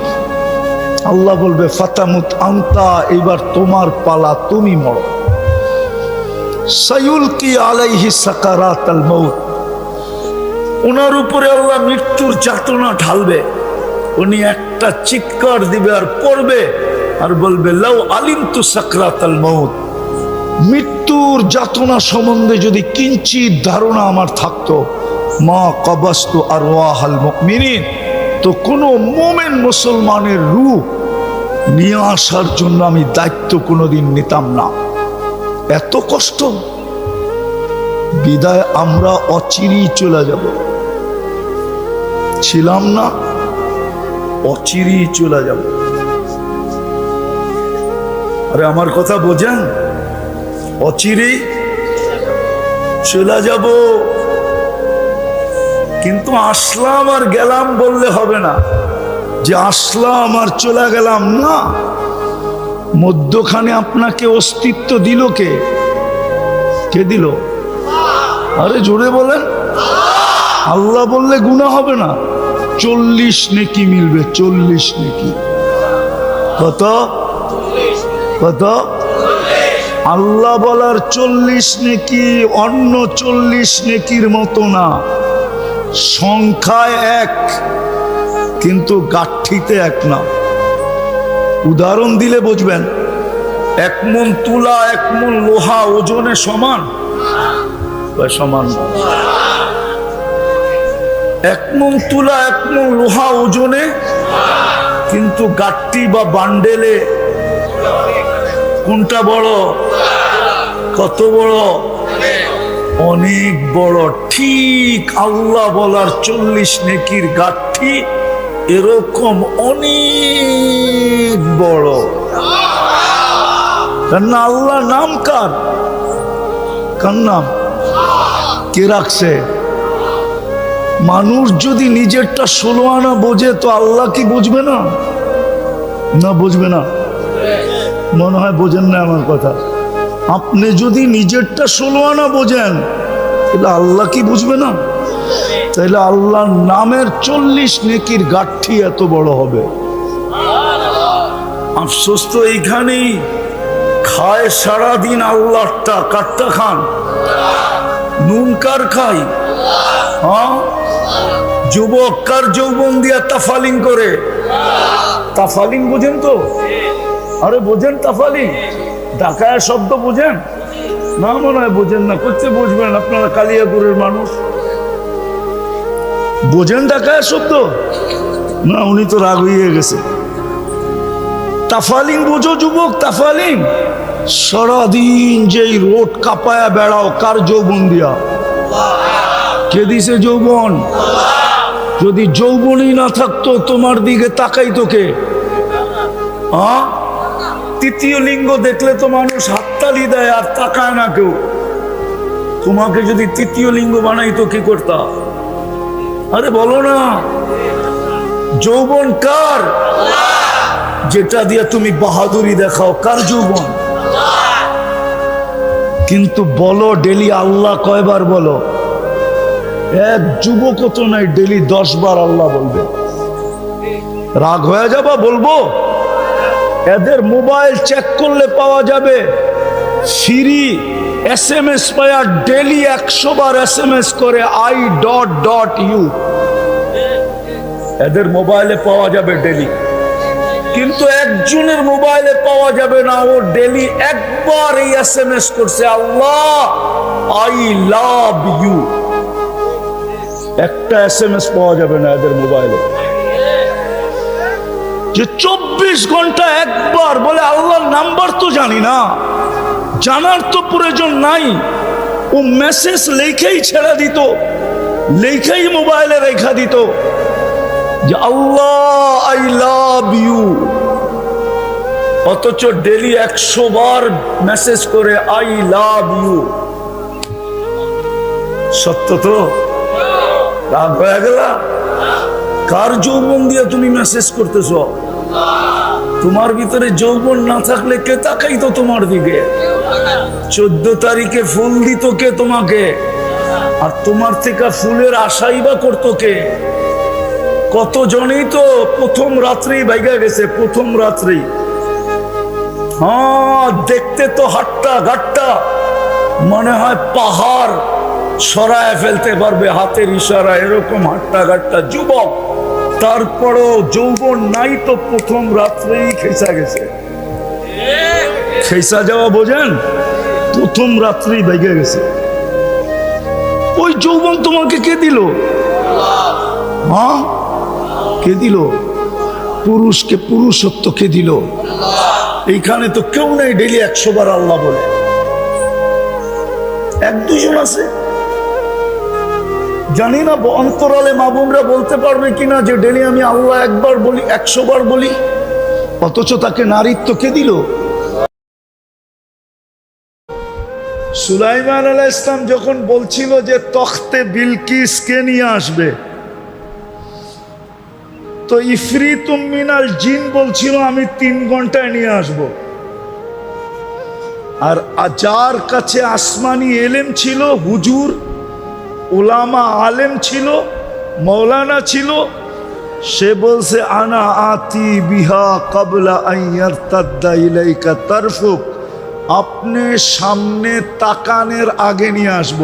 আল্লাহ বলবে ফাতামুত আনতা, এইবার তোমার পালা, তুমি মরো। সায়ুলকি আলাইহি সাকারাতাল মউত, ওনার উপরে আল্লাহ মৃত্যুর যাতনা ঢালবে। উনি একটা চিৎকার দিবে আর পড়বে আর বলবে লাউ আলিমতু সাকরাতাল মউত, মৃত্যুর যাতনা সম্বন্ধে যদি কিঞ্চিত ধারণা আমার থাকতো, মা কবাস্তু আরওয়াহাল মুমিনিন, তো কোনো মুমিন মুসলমানের রূহ নিয়ে আসার জন্য আমি দায়িত্ব কোনোদিন নিতাম না। এত কষ্ট, বিদায় আমরা অচিরেই চলে যাব, ছিলাম না, অচিরেই চলে যাব। আরে আমার কথা বোঝেন, অচিরেই চলে যাব। কিন্তু আসলাম আর গেলাম বললে হবে না, যে আসলাম আর চলে গেলাম না। মধ্যখানে আপনাকে অস্তিত্ব দিল কে? কে দিল? আরে জোরে বলেন। আল্লাহ বললে গুনাহ হবে না, 40 নেকি মিলবে, 40 নেকি। কত কত? আল্লাহ বলার 40 নেকি অন্য 40 নেকির মতো না, সংখ্যায় এক কিন্তু গাঠিতে এক না। উদাহরণ দিলে বুঝবেন, 1 মণ তুলা 1 মণ লোহা ওজনে সমান? সমান। 1 মণ তুলা 1 মণ লোহা ওজনে, কিন্তু গাঠি বা বান্ডেলে কোনটা বড়? কত বড়? অনেক বড়। ঠিক আল্লাহ বলার 40 নেকির গাঠি এরকম অনেক বড়। কেননা আল্লাহ নাম কার? কার নাম? কে রাখছে? মানুষ যদি নিজেরটা 16 আনা বোঝে তো আল্লাহ কি বুঝবে না? না বুঝবে না? মনে হয় বোঝেন না আমার কথা। আপনি যদি নিজেরটা 16 আনা বোঝেন তাহলে আল্লাহ কি বুঝবে না? তাহলে আল্লাহর নামের 40 নেকির গাঠি এত বড় হবে। আফসোস তো এইখানেই, খায় সারাদিন আল্লাহটা, কাটটা খান, নুন কার খাই? হ্যাঁ, যুবক কার যৌবন দিয়া তাফালিং করে? তাফালিং বোঝেন তো? আরে বোঝেন তাফালিং? ঢাকায় শব্দ বোঝেন না? মনে হয় বোঝেন না, করতে বুঝবেন আপনারা, কালিয়াপুরের মানুষ। বোঝেন ঢাকায় শব্দ না? উনি তো রাগ হয়ে গেছে। তাফালিং বোঝো যুবক? তাফালিং সারাদিন যেই রোড কাঁপায়া বেড়াও, কার যৌবন দিয়া? কে দিছে যৌবন? যদি যৌবনই না থাকতো তোমার দিকে তাকাইতো কে? তৃতীয় লিঙ্গ দেখলে তো মানুষ হাততালি দেয় আর তাকায় না কেউ। তোমাকে যদি তৃতীয় লিঙ্গ বানাইতো কি করতা? আরে বলো না। যৌবন কার? যেটা দিয়ে তুমি বাহাদুরি দেখাও, কার যৌবন? কিন্তু বলো ডেলি আল্লাহ কয়বার বলো? এক যুবক তো নাই, ডেলি 10 বার আল্লাহ বলবে। রাগ হয়ে যাবা? বলবো। এদের মোবাইল চেক করলে পাওয়া যাবে ফ্রি SMS পায়া, ডেলি 100 বার SMS করে I.U। এদের মোবাইলে পাওয়া যাবে ডেলি, কিন্তু একজনের মোবাইলে পাওয়া যাবে না। ও ডেলি একবার এই SMS করছে, আল্লাহ I love you। একটা SMS পাওয়া যাবে না এদের মোবাইলে। যে 24 ঘন্টা একবার বলে আল্লাহর নাম্বার তো জানি না, জানার তো প্রয়োজন নাই। ও মেসেজ লেখাই ছেড়ে দিত, লেখাই মোবাইলে রেখা দিত যে আল্লাহ আই লাভ ইউ। অথচ ডেলি 100 বার মেসেজ করে আই লাভ ইউ। সত্য তো? রাগ হয়ে গেল? কার যৌবন দিয়ে তুমি মেসেজ করতেছ? তোমার ভিতরে যৌবন না থাকলে কে তাকাইতো তোমার দিকে? 14 তারিখে ফুল দিত কে তোমাকে? আর তোমার থেকে ফুলের আশাই বা করতো কে? কতজনই তো প্রথম রাত্রেই ভাইগা গেছে। প্রথম রাত্রেই, হ্যাঁ, দেখতে তো হাট্টা ঘাটটা মনে হয় পাহাড় সরায় ফেলতে পারবে হাতের ইশারা, এরকম হাট্টা ঘাটটা যুবক। তারপরও যৌবন নাই তো প্রথম রাত্রেই খেসা গেছে। খেসা যাওয়া বোঝেন? প্রথম রাত্রেই ভেঙে গেছে। ওই যৌবন তোমাকে কে দিল? হ্যাঁ, কে দিল? পুরুষকে পুরুষত্ব কে দিল? এইখানে তো কেউ নেই ডেলি 100 বার আল্লাহ বলে। 1-2 আছে, জানি না অন্তরালে মা বোনরা বলতে পারবে কিনা যে ডেলি আমি আল্লাহ একবার বলি, 100 বার বলি। অথচ তাকে নারীত্ব কে দিল? সুলাইমান আলাইহিস সালাম যখন বলছিল যে তখতে বিলকিস কে নিয়ে আসবে, তো ইফরিতুম মিনাল জিন বলছিল আমি 3 ঘন্টায় নিয়ে আসব। আর যার কাছে আসমানি এলেম ছিল, হুজুর উলামা আলেম ছিল, মৌলানা ছিল, সে বলছে আনা আতি বিহা কাবলা আন ইয়ারতাদ্দা ইলাইকা তারফুক, আপনি সামনে তাকানের আগে নিয়ে আসব।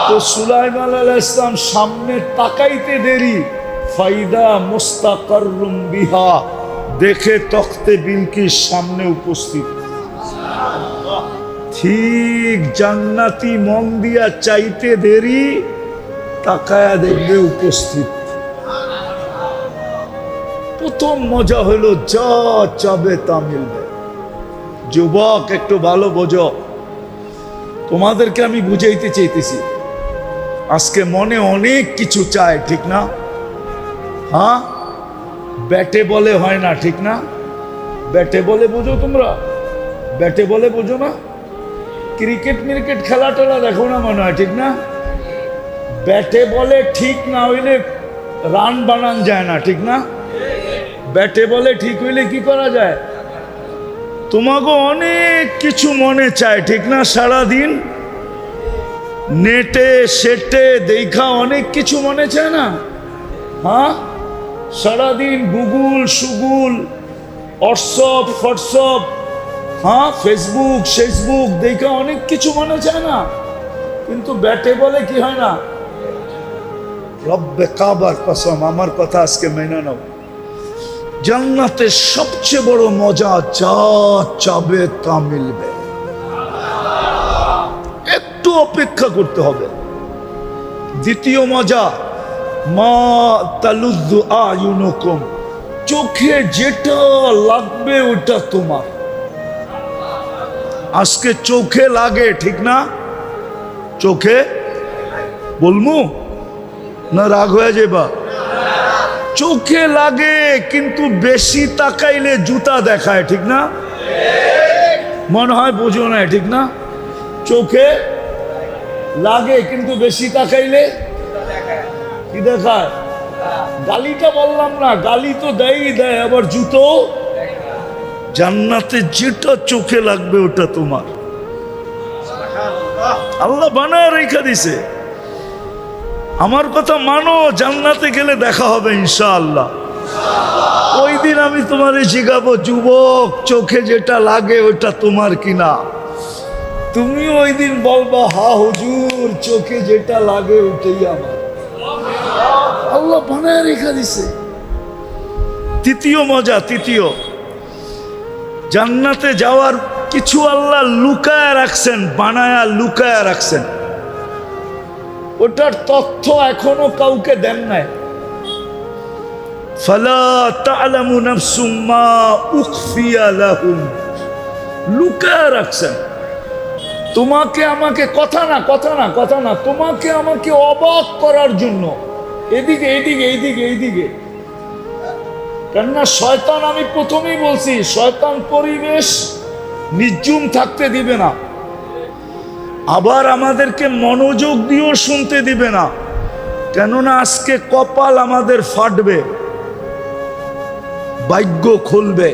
তো সুলাইমান আলাইহিস সালাম সামনে তাকাইতে দেরি, ফাইদা মুস্তাকাররুম বিহা, দেখে তখতে বিলকিস সামনে উপস্থিত। ঠিক জান্নাতি মন দিয়া চাইতে দেরি, তাকায়া দেখবে উপস্থিত। প্রথম মজা হলো যা চাবে তা মিলবে। যুবক একটু ভালো বোঝো, তোমাদেরকে আমি বুঝাইতে চাইতেছি। আজকে মনে অনেক কিছু চায়, ঠিক না? হ্যাঁ, ব্যাটে বলে হয় না, ঠিক না? ব্যাটে বলে বোঝো তোমরা? ব্যাটে বলে বোঝো না? ক্রিকেট মিরকেট খেলা টেলা দেখো না মনে হয়, ঠিক না? ব্যাটে বলে ঠিক না হইলে রান বানান যায় না, ঠিক না? ব্যাটে বলে ঠিক হইলে কি করা যায়? তোমাকে অনেক কিছু মনে চায়, ঠিক না? সারাদিন নেটে সেটে দেখা অনেক কিছু মনে চায় না? হ্যাঁ, সারাদিন গুগল সুগুল, হোয়াটসঅ্যাপ হোয়াটসঅ্যাপ, হ্যাঁ, ফেসবুক দেখা অনেক কিছু মনে চায় না? কিন্তু ব্যাটে বলে কি হয় না? রব্বে কাবার কসম, আমার কথা আজকে মেনে নাও, জান্নাতের সবচেয়ে বড় মজা যা চাবে তা মিলবে। একটু অপেক্ষা করতে হবে। দ্বিতীয় মজা, মা তালুদ্দু আয়ুনুকুম, চোখে যেটা লাগবে ওটা তোমার। আজকে চোখে লাগে, ঠিক না? চোখে বলমু না রাগ হয়ে যাবা? চোখে লাগে কিন্তু বেশি তাকাইলে জুতা দেখায়, ঠিক না? মনে হয় বোঝো না, ঠিক না? চোখে লাগে কিন্তু বেশি তাকাইলে কি দেখায়? গালিটা বললাম না, গালি তো দেয় দেয়, আবার জুতো। জান্নাতে যেটা চোখে লাগবে ওটা তোমার, আল্লাহ বানায় রেখে দিছে। আমার কথা মানো, জান্নাতে গেলে দেখা হবে ইনশাআল্লাহ। ওই দিন আমি তোমারে জিজ্ঞাবো, যুবক চোখে যেটা লাগে ওটা তোমার কিনা? তুমি ওই দিন বলবা, হা হুজুর চোখে যেটা লাগে ওটাই আমার। আল্লাহ বানায় রেখে দিছে। তৃতীয় মজা, তৃতীয়, জান্নাতে যাওয়ার কিছু আল্লাহ লুকায় রাখছেন, বানায়া লুকায় রাখছেন। ওটার তথ্য এখনো কাউকে দেন নাই। ফালা তা'লামু নাফসুম মা উখফিয়া লাহুম, লুকায় রাখছেন। তোমাকে আমাকে, কথা না কথা না কথা না, তোমাকে আমাকে অবাক করার জন্য। এদিকে এদিকে এইদিকে এইদিকে, কেননা শয়তান, আমি প্রথমেই বলছি, শয়তান পরিবেশ নির্জুম থাকতে দিবে না, আবার আমাদেরকে মনোযোগ দিয়েও শুনতে দিবে না। কেননা আজকে কপাল আমাদের ফাটবে, ভাগ্য খুলবে,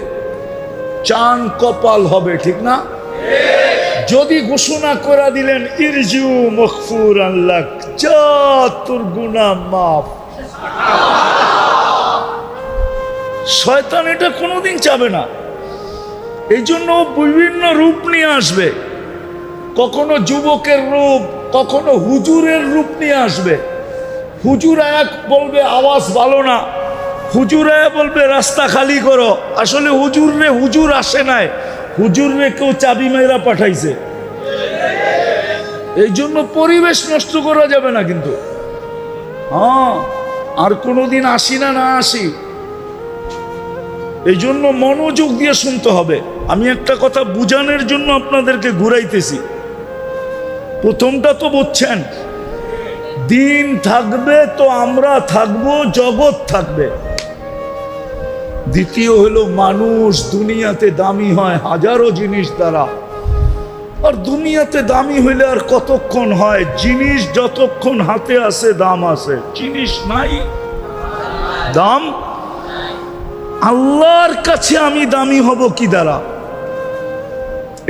চান কপাল হবে, ঠিক না? যদি ঘোষণা করে দিলেন ইরজু মগফুরান লাক, যা তোর গুনাহ মাফ, শয়তান এটা কোনোদিন চাবে না। এই জন্য বিভিন্ন রূপ নিয়ে আসবে, কখনো যুবকের রূপ, কখনো হুজুরের রূপ নিয়ে আসবে। হুজুর আয়া বলবে আওয়াজ ভালো না, হুজুর আয়া বলবে রাস্তা খালি করো। আসলে হুজুর রে হুজুর আসে নাই, হুজুর রে কেউ চাবি মেরা পাঠাইছে। এই জন্য পরিবেশ নষ্ট করা যাবে না কিন্তু। হ্যাঁ, আর কোনোদিন আসি না না আসি, এই জন্য মনোযোগ দিয়ে শুনতে হবে। আমি একটা কথা বুঝানোর জন্য আপনাদেরকে ঘুরাইতেছি। প্রথমটা তো বুঝছেন, দিন থাকবে তো আমরা থাকবো, জগৎ থাকবে। দ্বিতীয় হলো, মানুষ দুনিয়াতে দামি হয় হাজারো জিনিস দ্বারা, আর দুনিয়াতে দামি হইলে আর কতক্ষণ হয়? জিনিস যতক্ষণ হাতে আছে দাম আছে, জিনিস নাই দাম। আল্লাহর কাছে আমি দামি হব কি দ্বারা?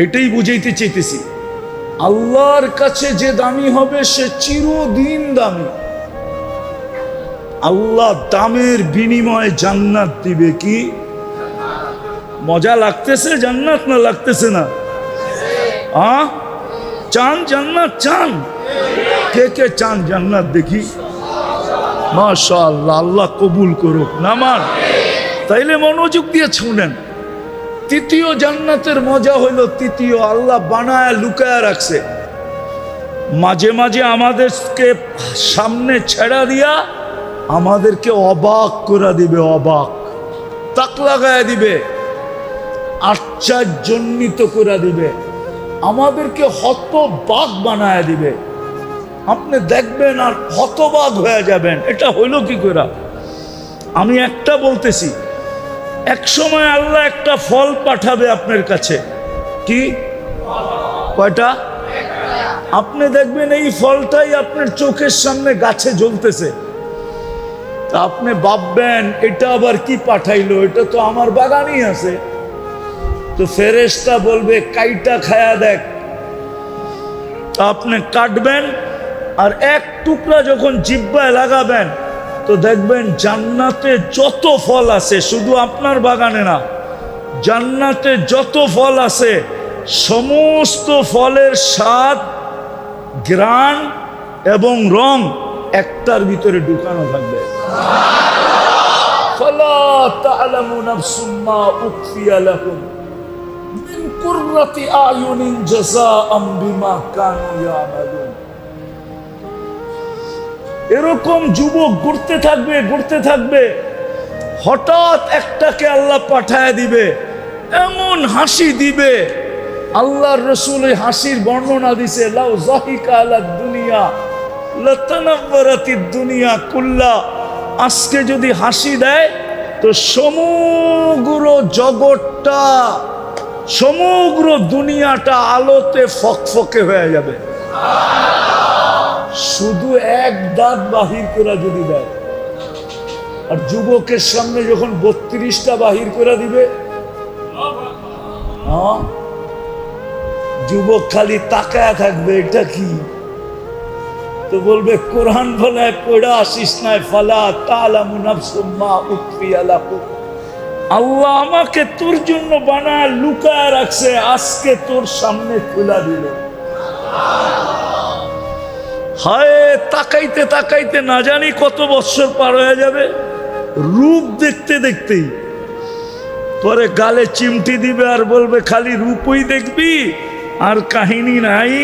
এটাই বুঝাইতে চাইতেছি। আল্লাহর কাছে যে দামি হবে সে চিরদিন দামি। আল্লাহ দামের বিনিময়ে জান্নাত দিবে। কি মজা লাগতেছে? জান্নাত না লাগতেছে না? চান জান্নাত? চান? কে কে চান জান্নাত? দেখি। মাশাআল্লাহ, আল্লাহ কবুল করুক। নামান, তাইলে মনোযোগ দিয়ে শুনেন। তৃতীয় জান্নাতের মজা হইল, তৃতীয় আল্লাহ বানায় লুকায় রাখছে। মাঝে মাঝে আমাদেরকে সামনে ছেড়া দিয়া আমাদেরকে অবাক করে দিবে, অবাক, তাক লাগায় দিবে, আশ্চর্যজনিত করে দিবে, আমাদেরকে হতবাক বানায় দিবে। আপনি দেখবেন আর হতবাক হয়ে যাবেন, এটা হইল কি করে? আমি একটা বলতেছি, এক সময় আল্লাহ একটা ফল পাঠাবে আপনার কাছে। কি? কয়টা? আপনি দেখবেন এই ফলটাই আপনার চোখের সামনে গাছে জ্বলতেছে। তা আপনি ভাববেন এটা আবার কি পাঠাইলো, এটা তো আমার বাগানই আছে। তো ফেরেশতা বলবে কাইটা খায়া দেখ। আপনি কাটবেন, আর এক টুকরা যখন জিহ্বায় লাগাবেন তো দেখবেন জান্নাতে যত ফল আছে, শুধু আপনার বাগানে না, জান্নাতে যত ফল আছে সমস্ত ফলের স্বাদ, ঘ্রাণ এবং রং একটার ভিতরে ঢুকানো থাকবে। ফালা তা'লামু নাফসুম মা উখফিয়া লাহুম মিন কুররাতি আয়ুনিন জাযাআম বিমা কানু ইয়ামালুন। এরকম যুবক ঘুরতে থাকবে, ঘুরতে থাকবে, হঠাৎ একটাকে আল্লাহ পাঠায় দিবে, এমন হাসি দিবে। আল্লাহর রাসূল এই হাসির বর্ণনা দিছে, লাউ যাহিকা আলাদ দুনিয়া লাতানাব্বারাতিদ দুনিয়া কুল্লা, আজকে যদি হাসি দেয় তো সমগ্র জগৎটা, সমগ্র দুনিয়াটা আলোতে ফকফকে হয়ে যাবে। শুধু এক দাঁত বাহির করে যদি দেয়, আর যুবকের সামনে যখন 32টা বাহির করে দিবে, যুবক খালি তাকায় থাকবে, এটা কি? তো বলবে কোরআন বলে পড়া আসিস নাই, ফালা তালামু নাফসুম মা উখফিয়া লাহুম। আল্লাহ আমাকে তোর জন্য বানায় লুকায় রাখছে, আজকে তোর সামনে খুলে দিল। হায়, তাকাইতে তাকাইতে না জানি কত বছর পার হয়ে যাবে, রূপ দেখতে দেখতেই। পরে গালে চিমটি দিবে আর বলবে খালি রূপই দেখবি আর কাহিনী নাই।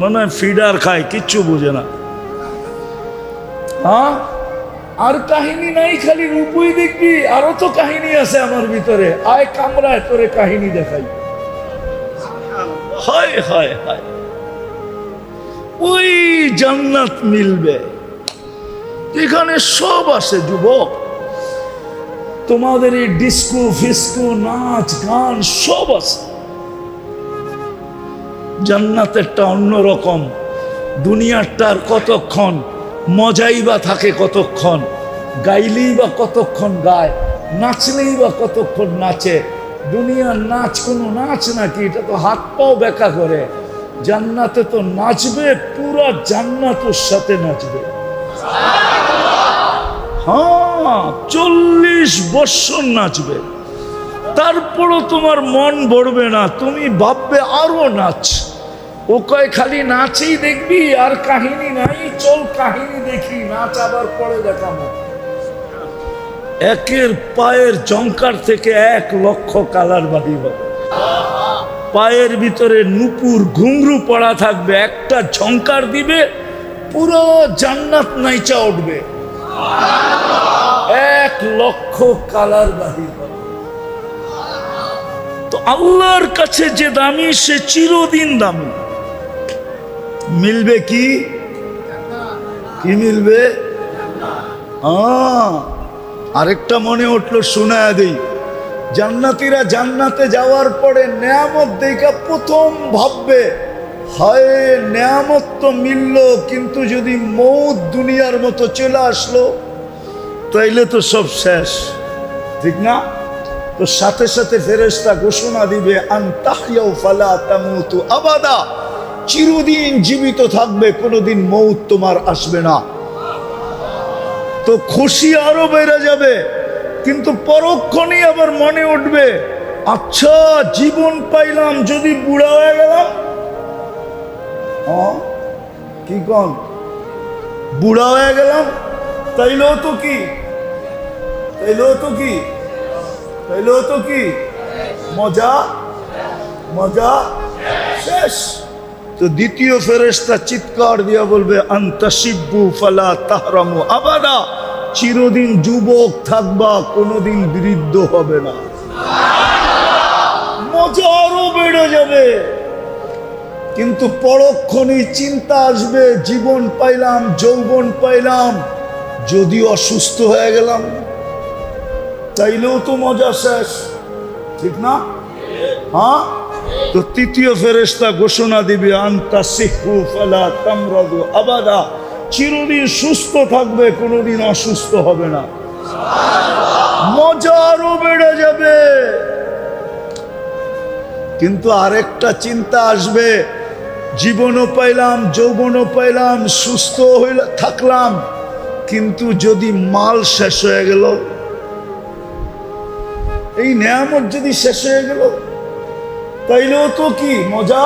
মনে হয় ফিডার খায়, কিচ্ছু বোঝে না। হ্যাঁ, আর কাহিনী নাই, খালি রূপই দেখবি। আরো তো কাহিনী আছে আমার ভিতরে, আয় কামরায় তোরে কাহিনী দেখাই। হায় হায় হায়, ওই জান্নাত মিলবে এখানে সব আছে যুবক। তোমাদের এই ডিস্কো ফিস্কো নাচ গান সব আছে। জান্নাতেরটা অন্যরকম, দুনিয়ারটার কতক্ষণ মজাই বা থাকে, কতক্ষণ গাইলেই বা কতক্ষণ গায়, নাচলেই বা কতক্ষণ নাচে। দুনিয়ার নাচ কোনো নাচ নাকি? এটা তো হাত পাও বেঁকা করে। জান্নাতে তো নাচবে, পুরা জান্নাতের সাথে নাচবে। হ্যাঁ, 40 বছর নাচবে, তারপরও তোমার মন ভরবে না, তুমি ভাববে আরো নাচ। ও কয় খালি নাচেই দেখবি আর কাহিনী নাই, চল কাহিনী দেখি, নাচ আবার পরে দেখাবো। একের পায়ের জঙ্কার থেকে 1 লক্ষ কালার বাহির হবে। পায়ের ভিতরে নুপুর ঘুংরু পড়া থাকবে, একটা ঝঙ্কার দিবে পুরো জান্নাত নাইচা উঠবে। 1 লক্ষ কালার বাহির হবে। তো আল্লাহর কাছে যে দামি, সে চিরদিন দামি। মিলবে কি? কি মিলবে? আরেকটা মনে উঠলো, শোনায়া দেই। জান্নাতীরা জান্নাতে যাওয়ার পরে নেয়ামত দেখা প্রথম ভাববে, হায় নেয়ামত তো মিললো, কিন্তু যদি মৌত দুনিয়ার মতো চলে আসলো তাইলে তো সব শেষ, ঠিক না? তো সাথে সাথে ফেরেশতা ঘোষণা দিবে, আনতাহইয়াউ ফালা তামুতু আবাদা, চিরদিন জীবিত থাকবে, কোনোদিন মৌত তোমার আসবে না। তো খুশি আরো বেড়ে যাবে, কিন্তু পরক্ষণেই আবার মনে উঠবে, আচ্ছা জীবন পাইলাম, যদি বুড়া হয়ে গেলাম? কি কন, বুড়া হয়ে গেলাম তাইলেও তো কি, তাইলেও তো কি, তাইলেও তো কি মজা, মজা শেষ। তো দ্বিতীয় ফেরেশতা চিৎকার দিয়া বলবে, আনতাশিব্বু ফালা তাহরামু আবাদা, চিরদিন যুবক থাকবা, কোনোদিন বৃদ্ধ হবে না। মজা আরো বেড়ে যাবে, কিন্তু পরক্ষণেই চিন্তা আসবে, জীবন পাইলাম, যৌবন পাইলাম, যদি অসুস্থ হয়ে গেলাম তাইলেও তো মজা শেষ, ঠিক না? হ্যাঁ, তো তৃতীয় ফেরেশতা ঘোষণা দিবে, আনতাসিহু ফালা তামরাদু আবাদা, চিরদিন সুস্থ থাকবে, কোনোদিন অসুস্থ হবে না। মজা আরো বেড়ে যাবে, কিন্তু আরেকটা চিন্তা আসবে, জীবনও পাইলাম, যৌবনও পাইলাম, সুস্থ হইলে থাকলাম, কিন্তু যদি মাল শেষ হয়ে গেল, এই নেয়ামত যদি শেষ হয়ে গেল তাইলেও তো কি মজা।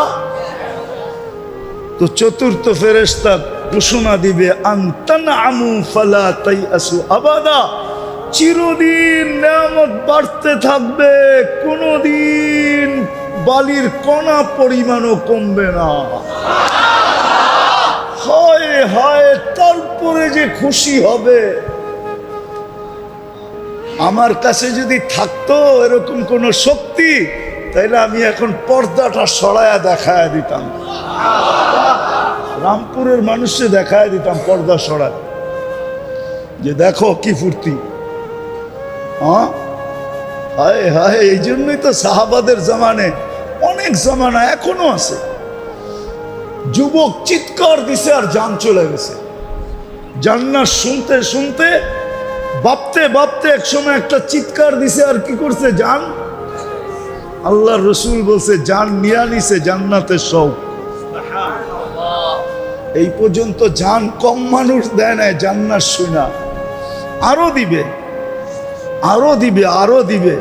তো চতুর্থ ফেরেশতা ঘোষণা দিবে, আনতানআমু ফালা তাইআসু আবাদা, চিরদিন নেয়ামত বাড়তে থাকবে, কোনদিন বালির কণা পরিমাণও কমবে না। হায় হায়, তারপরে যে খুশি হবে। আমার কাছে যদি থাকতো এরকম কোন শক্তি, তাইলে আমি এখন পর্দাটা সরায়া দেখায় দিতাম। রামপুরের মানুষে দেখায় দিতাম পর্দা সরায়, যে দেখো কি ফুর্তি। হ্যাঁ, হায় হায়, এই জন্যই তো সাহাবাদের জামানে, অনেক জামানা এখনো আছে, যুবক চিৎকার দিছে আর জান চলে গেছে। জান্নাত শুনতে শুনতে ভাবতে ভাবতে একসময় একটা চিৎকার দিছে আর কি করছে, জান। আল্লাহর রসুল বলছে জান নিয়া নিছে জান্নাতের শৌক। এই পর্যন্ত জান কম মানুষ দেয় না জান্নাত শুনা, আরো দিবে, আরো দিবে, আরো দিবে।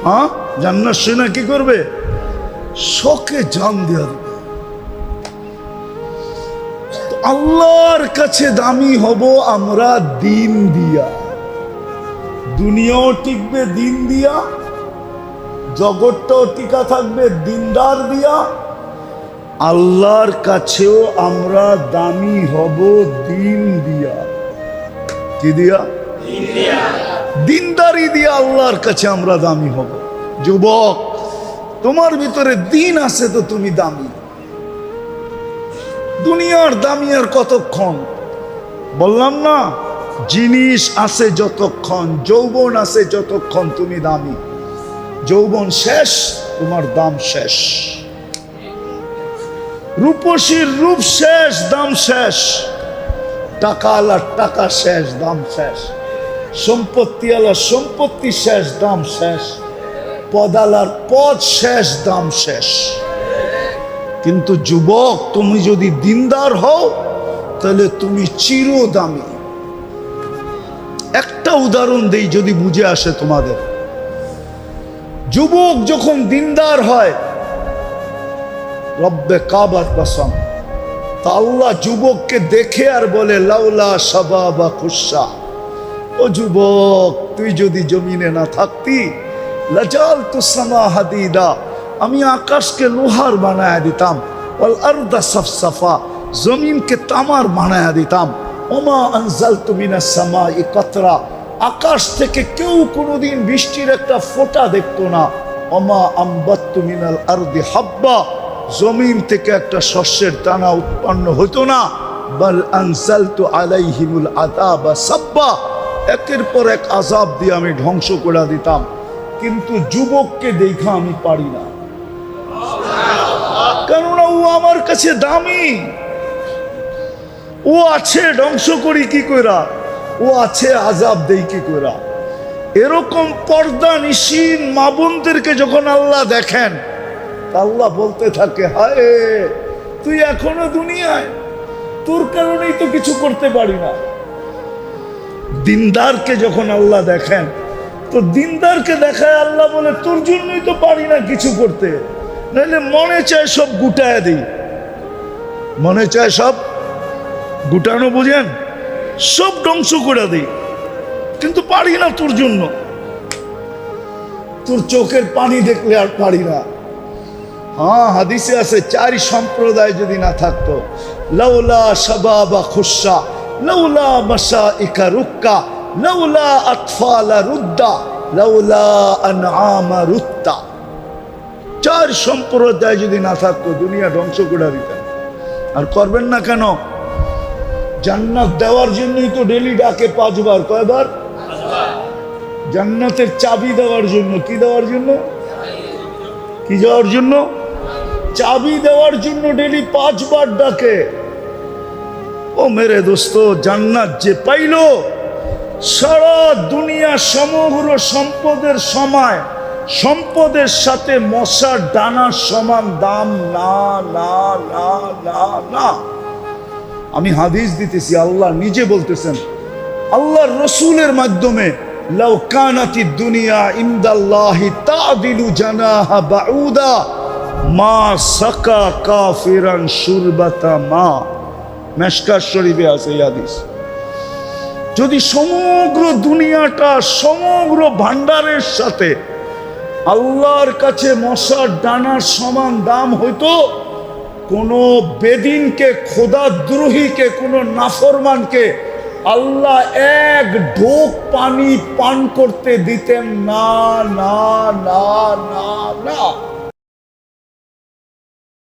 হ্যাঁ, জান্নাত শুনা কি করবে, শোকে জান দেওয়া দিবে। আল্লাহর কাছে দামি হব আমরা দিন দিয়া, দুনিয়াও টিকবে দিন দিয়া, জগৎটাও টিকা থাকবে দিনদার দিয়া, আল্লাহর কাছেও আমরা দামি হব দিন দিয়া। কি দিয়া? দিনদারি দিয়া আল্লাহর কাছে আমরা দামি হব। যুবক, তোমার ভিতরে দিন আছে তো তুমি দামি। দুনিয়ার দামি আর কতক্ষণ? বললাম না, জিনিস আছে যতক্ষণ, যৌবন আছে যতক্ষণ তুমি দামি। যৌবন শেষ, তোমার দাম শেষ। রূপসীর রূপ শেষ, দাম শেষ। টাকা আলার টাকা শেষ, দাম শেষ। সম্পত্তি আলার সম্পত্তি শেষ, দাম শেষ। পদ আলার পদ শেষ, দাম শেষ। কিন্তু যুবক, তুমি যদি দিনদার হও তাহলে তুমি চিরদামি। একটা উদাহরণ দেই যদি বুঝে আসে তোমাদের। যুবক যখন দিনদার হয়, রব্বে কাবার কসম, তা আল্লাহ যুবককে দেখে আর বলে লাউলা শাবাবা খুশা, ও যুবক, তুই যদি জমিনে না থাকতি, লাজালতু সামা হাদিদা, আমি আকাশকে লোহার বানায়া দিতাম, ওয়াল আরদা সাফসাফা, জমিনকে তামার বানায়া দিতাম, ওমা আনজালতু মিনাস সামাই কাতরা, আকাশ থেকে কেউ কোনোদিন বৃষ্টির একটা ফোঁটা দেখতো না, ওমা আম্বাত্তু মিনাল আরদি হাব্বা, জমিন থেকে একটা শস্যের দানা উৎপন্ন হতো না, বাল আনজালতু আলাইহিমুল আযাবা সাব্বা, একের পর এক আযাব দিয়ে আমি ধ্বংস করে দিতাম। কিন্তু যুবককে দেখা আমি পারি না, কেননা ও আমার কাছে দামি। ও আছে ধ্বংস করি কি কইরা, ও আছে আযাব দেই কি কইরা। এরকম পর্দা নিশীন মা বোনদেরকে যখন আল্লাহ দেখেন, আল্লাহ বলতে থাকে, হায় তুই এখনো দুনিয়ায়, তোর কারণেই তো কিছু করতে পারি না। দিনদারকে যখন আল্লাহ দেখেন, তো দিনদারকে দেখায় আল্লাহ বলে, তোর জন্যই তো পারি না কিছু করতে, নাহলে মনে চায় সব গুটায় দিই। মনে চায় সব গুটানো, বুঝেন, সব ধ্বংস করে দিই, কিন্তু পারি না তোর জন্য। তোর চোখের পানি দেখলে আর পারি না। হ্যাঁ, হাদিসে আছে, চারি সম্প্রদায় যদি না থাকতো, লাউলা শাবাবা খুশা, লাউলা মাশাইকা রুক্কা, লাউলা আতফালা রুদ্দা, লাউলা আনআমা রুত্তা। চার সম্প্রদায় যদি না থাকতো, দুনিয়া ধ্বংস করে দিতেন। আর করবেন না কেন? জান্নাত দেওয়ার জন্যই তো ডেলি ডাকে 5 বার। কয়বার? জান্নাতের চাবি দেওয়ার জন্য। কি দেওয়ার জন্য? কি যাওয়ার জন্য? চাবি দেওয়ার জন্য ডেলি 5 বার ডাকে। ও মেরে দোস্ত, জান্নাত যে পাইল, সারা দুনিয়া সমগ্র সম্পদের সময়, সম্পদের সাথে মশার ডানার সমান দাম না, না, না, না, না। আমি হাদিস দিতেছি, আল্লাহ নিজে বলতেছেন, আল্লাহর রসুলের মাধ্যমে, লাউ কানাতিদ দুনিয়া ইনদাল্লাহি তাদিলু জানাহা বাউদা মা সাকা কাফিরান শুরবাতা মা। মেশকাত শরীফে আছে এই হাদিস। যদি সমগ্র দুনিয়াটা সমগ্র ভান্ডারের সাথে আল্লাহর কাছে মশার ডানার সমান দাম হইতো, কোন বেদিনকে, খোদাদ্রোহীকে, কোন নাফরমানকে আল্লাহ এক ঢোক পানি পান করতে দিতেন না, না, না, না, না।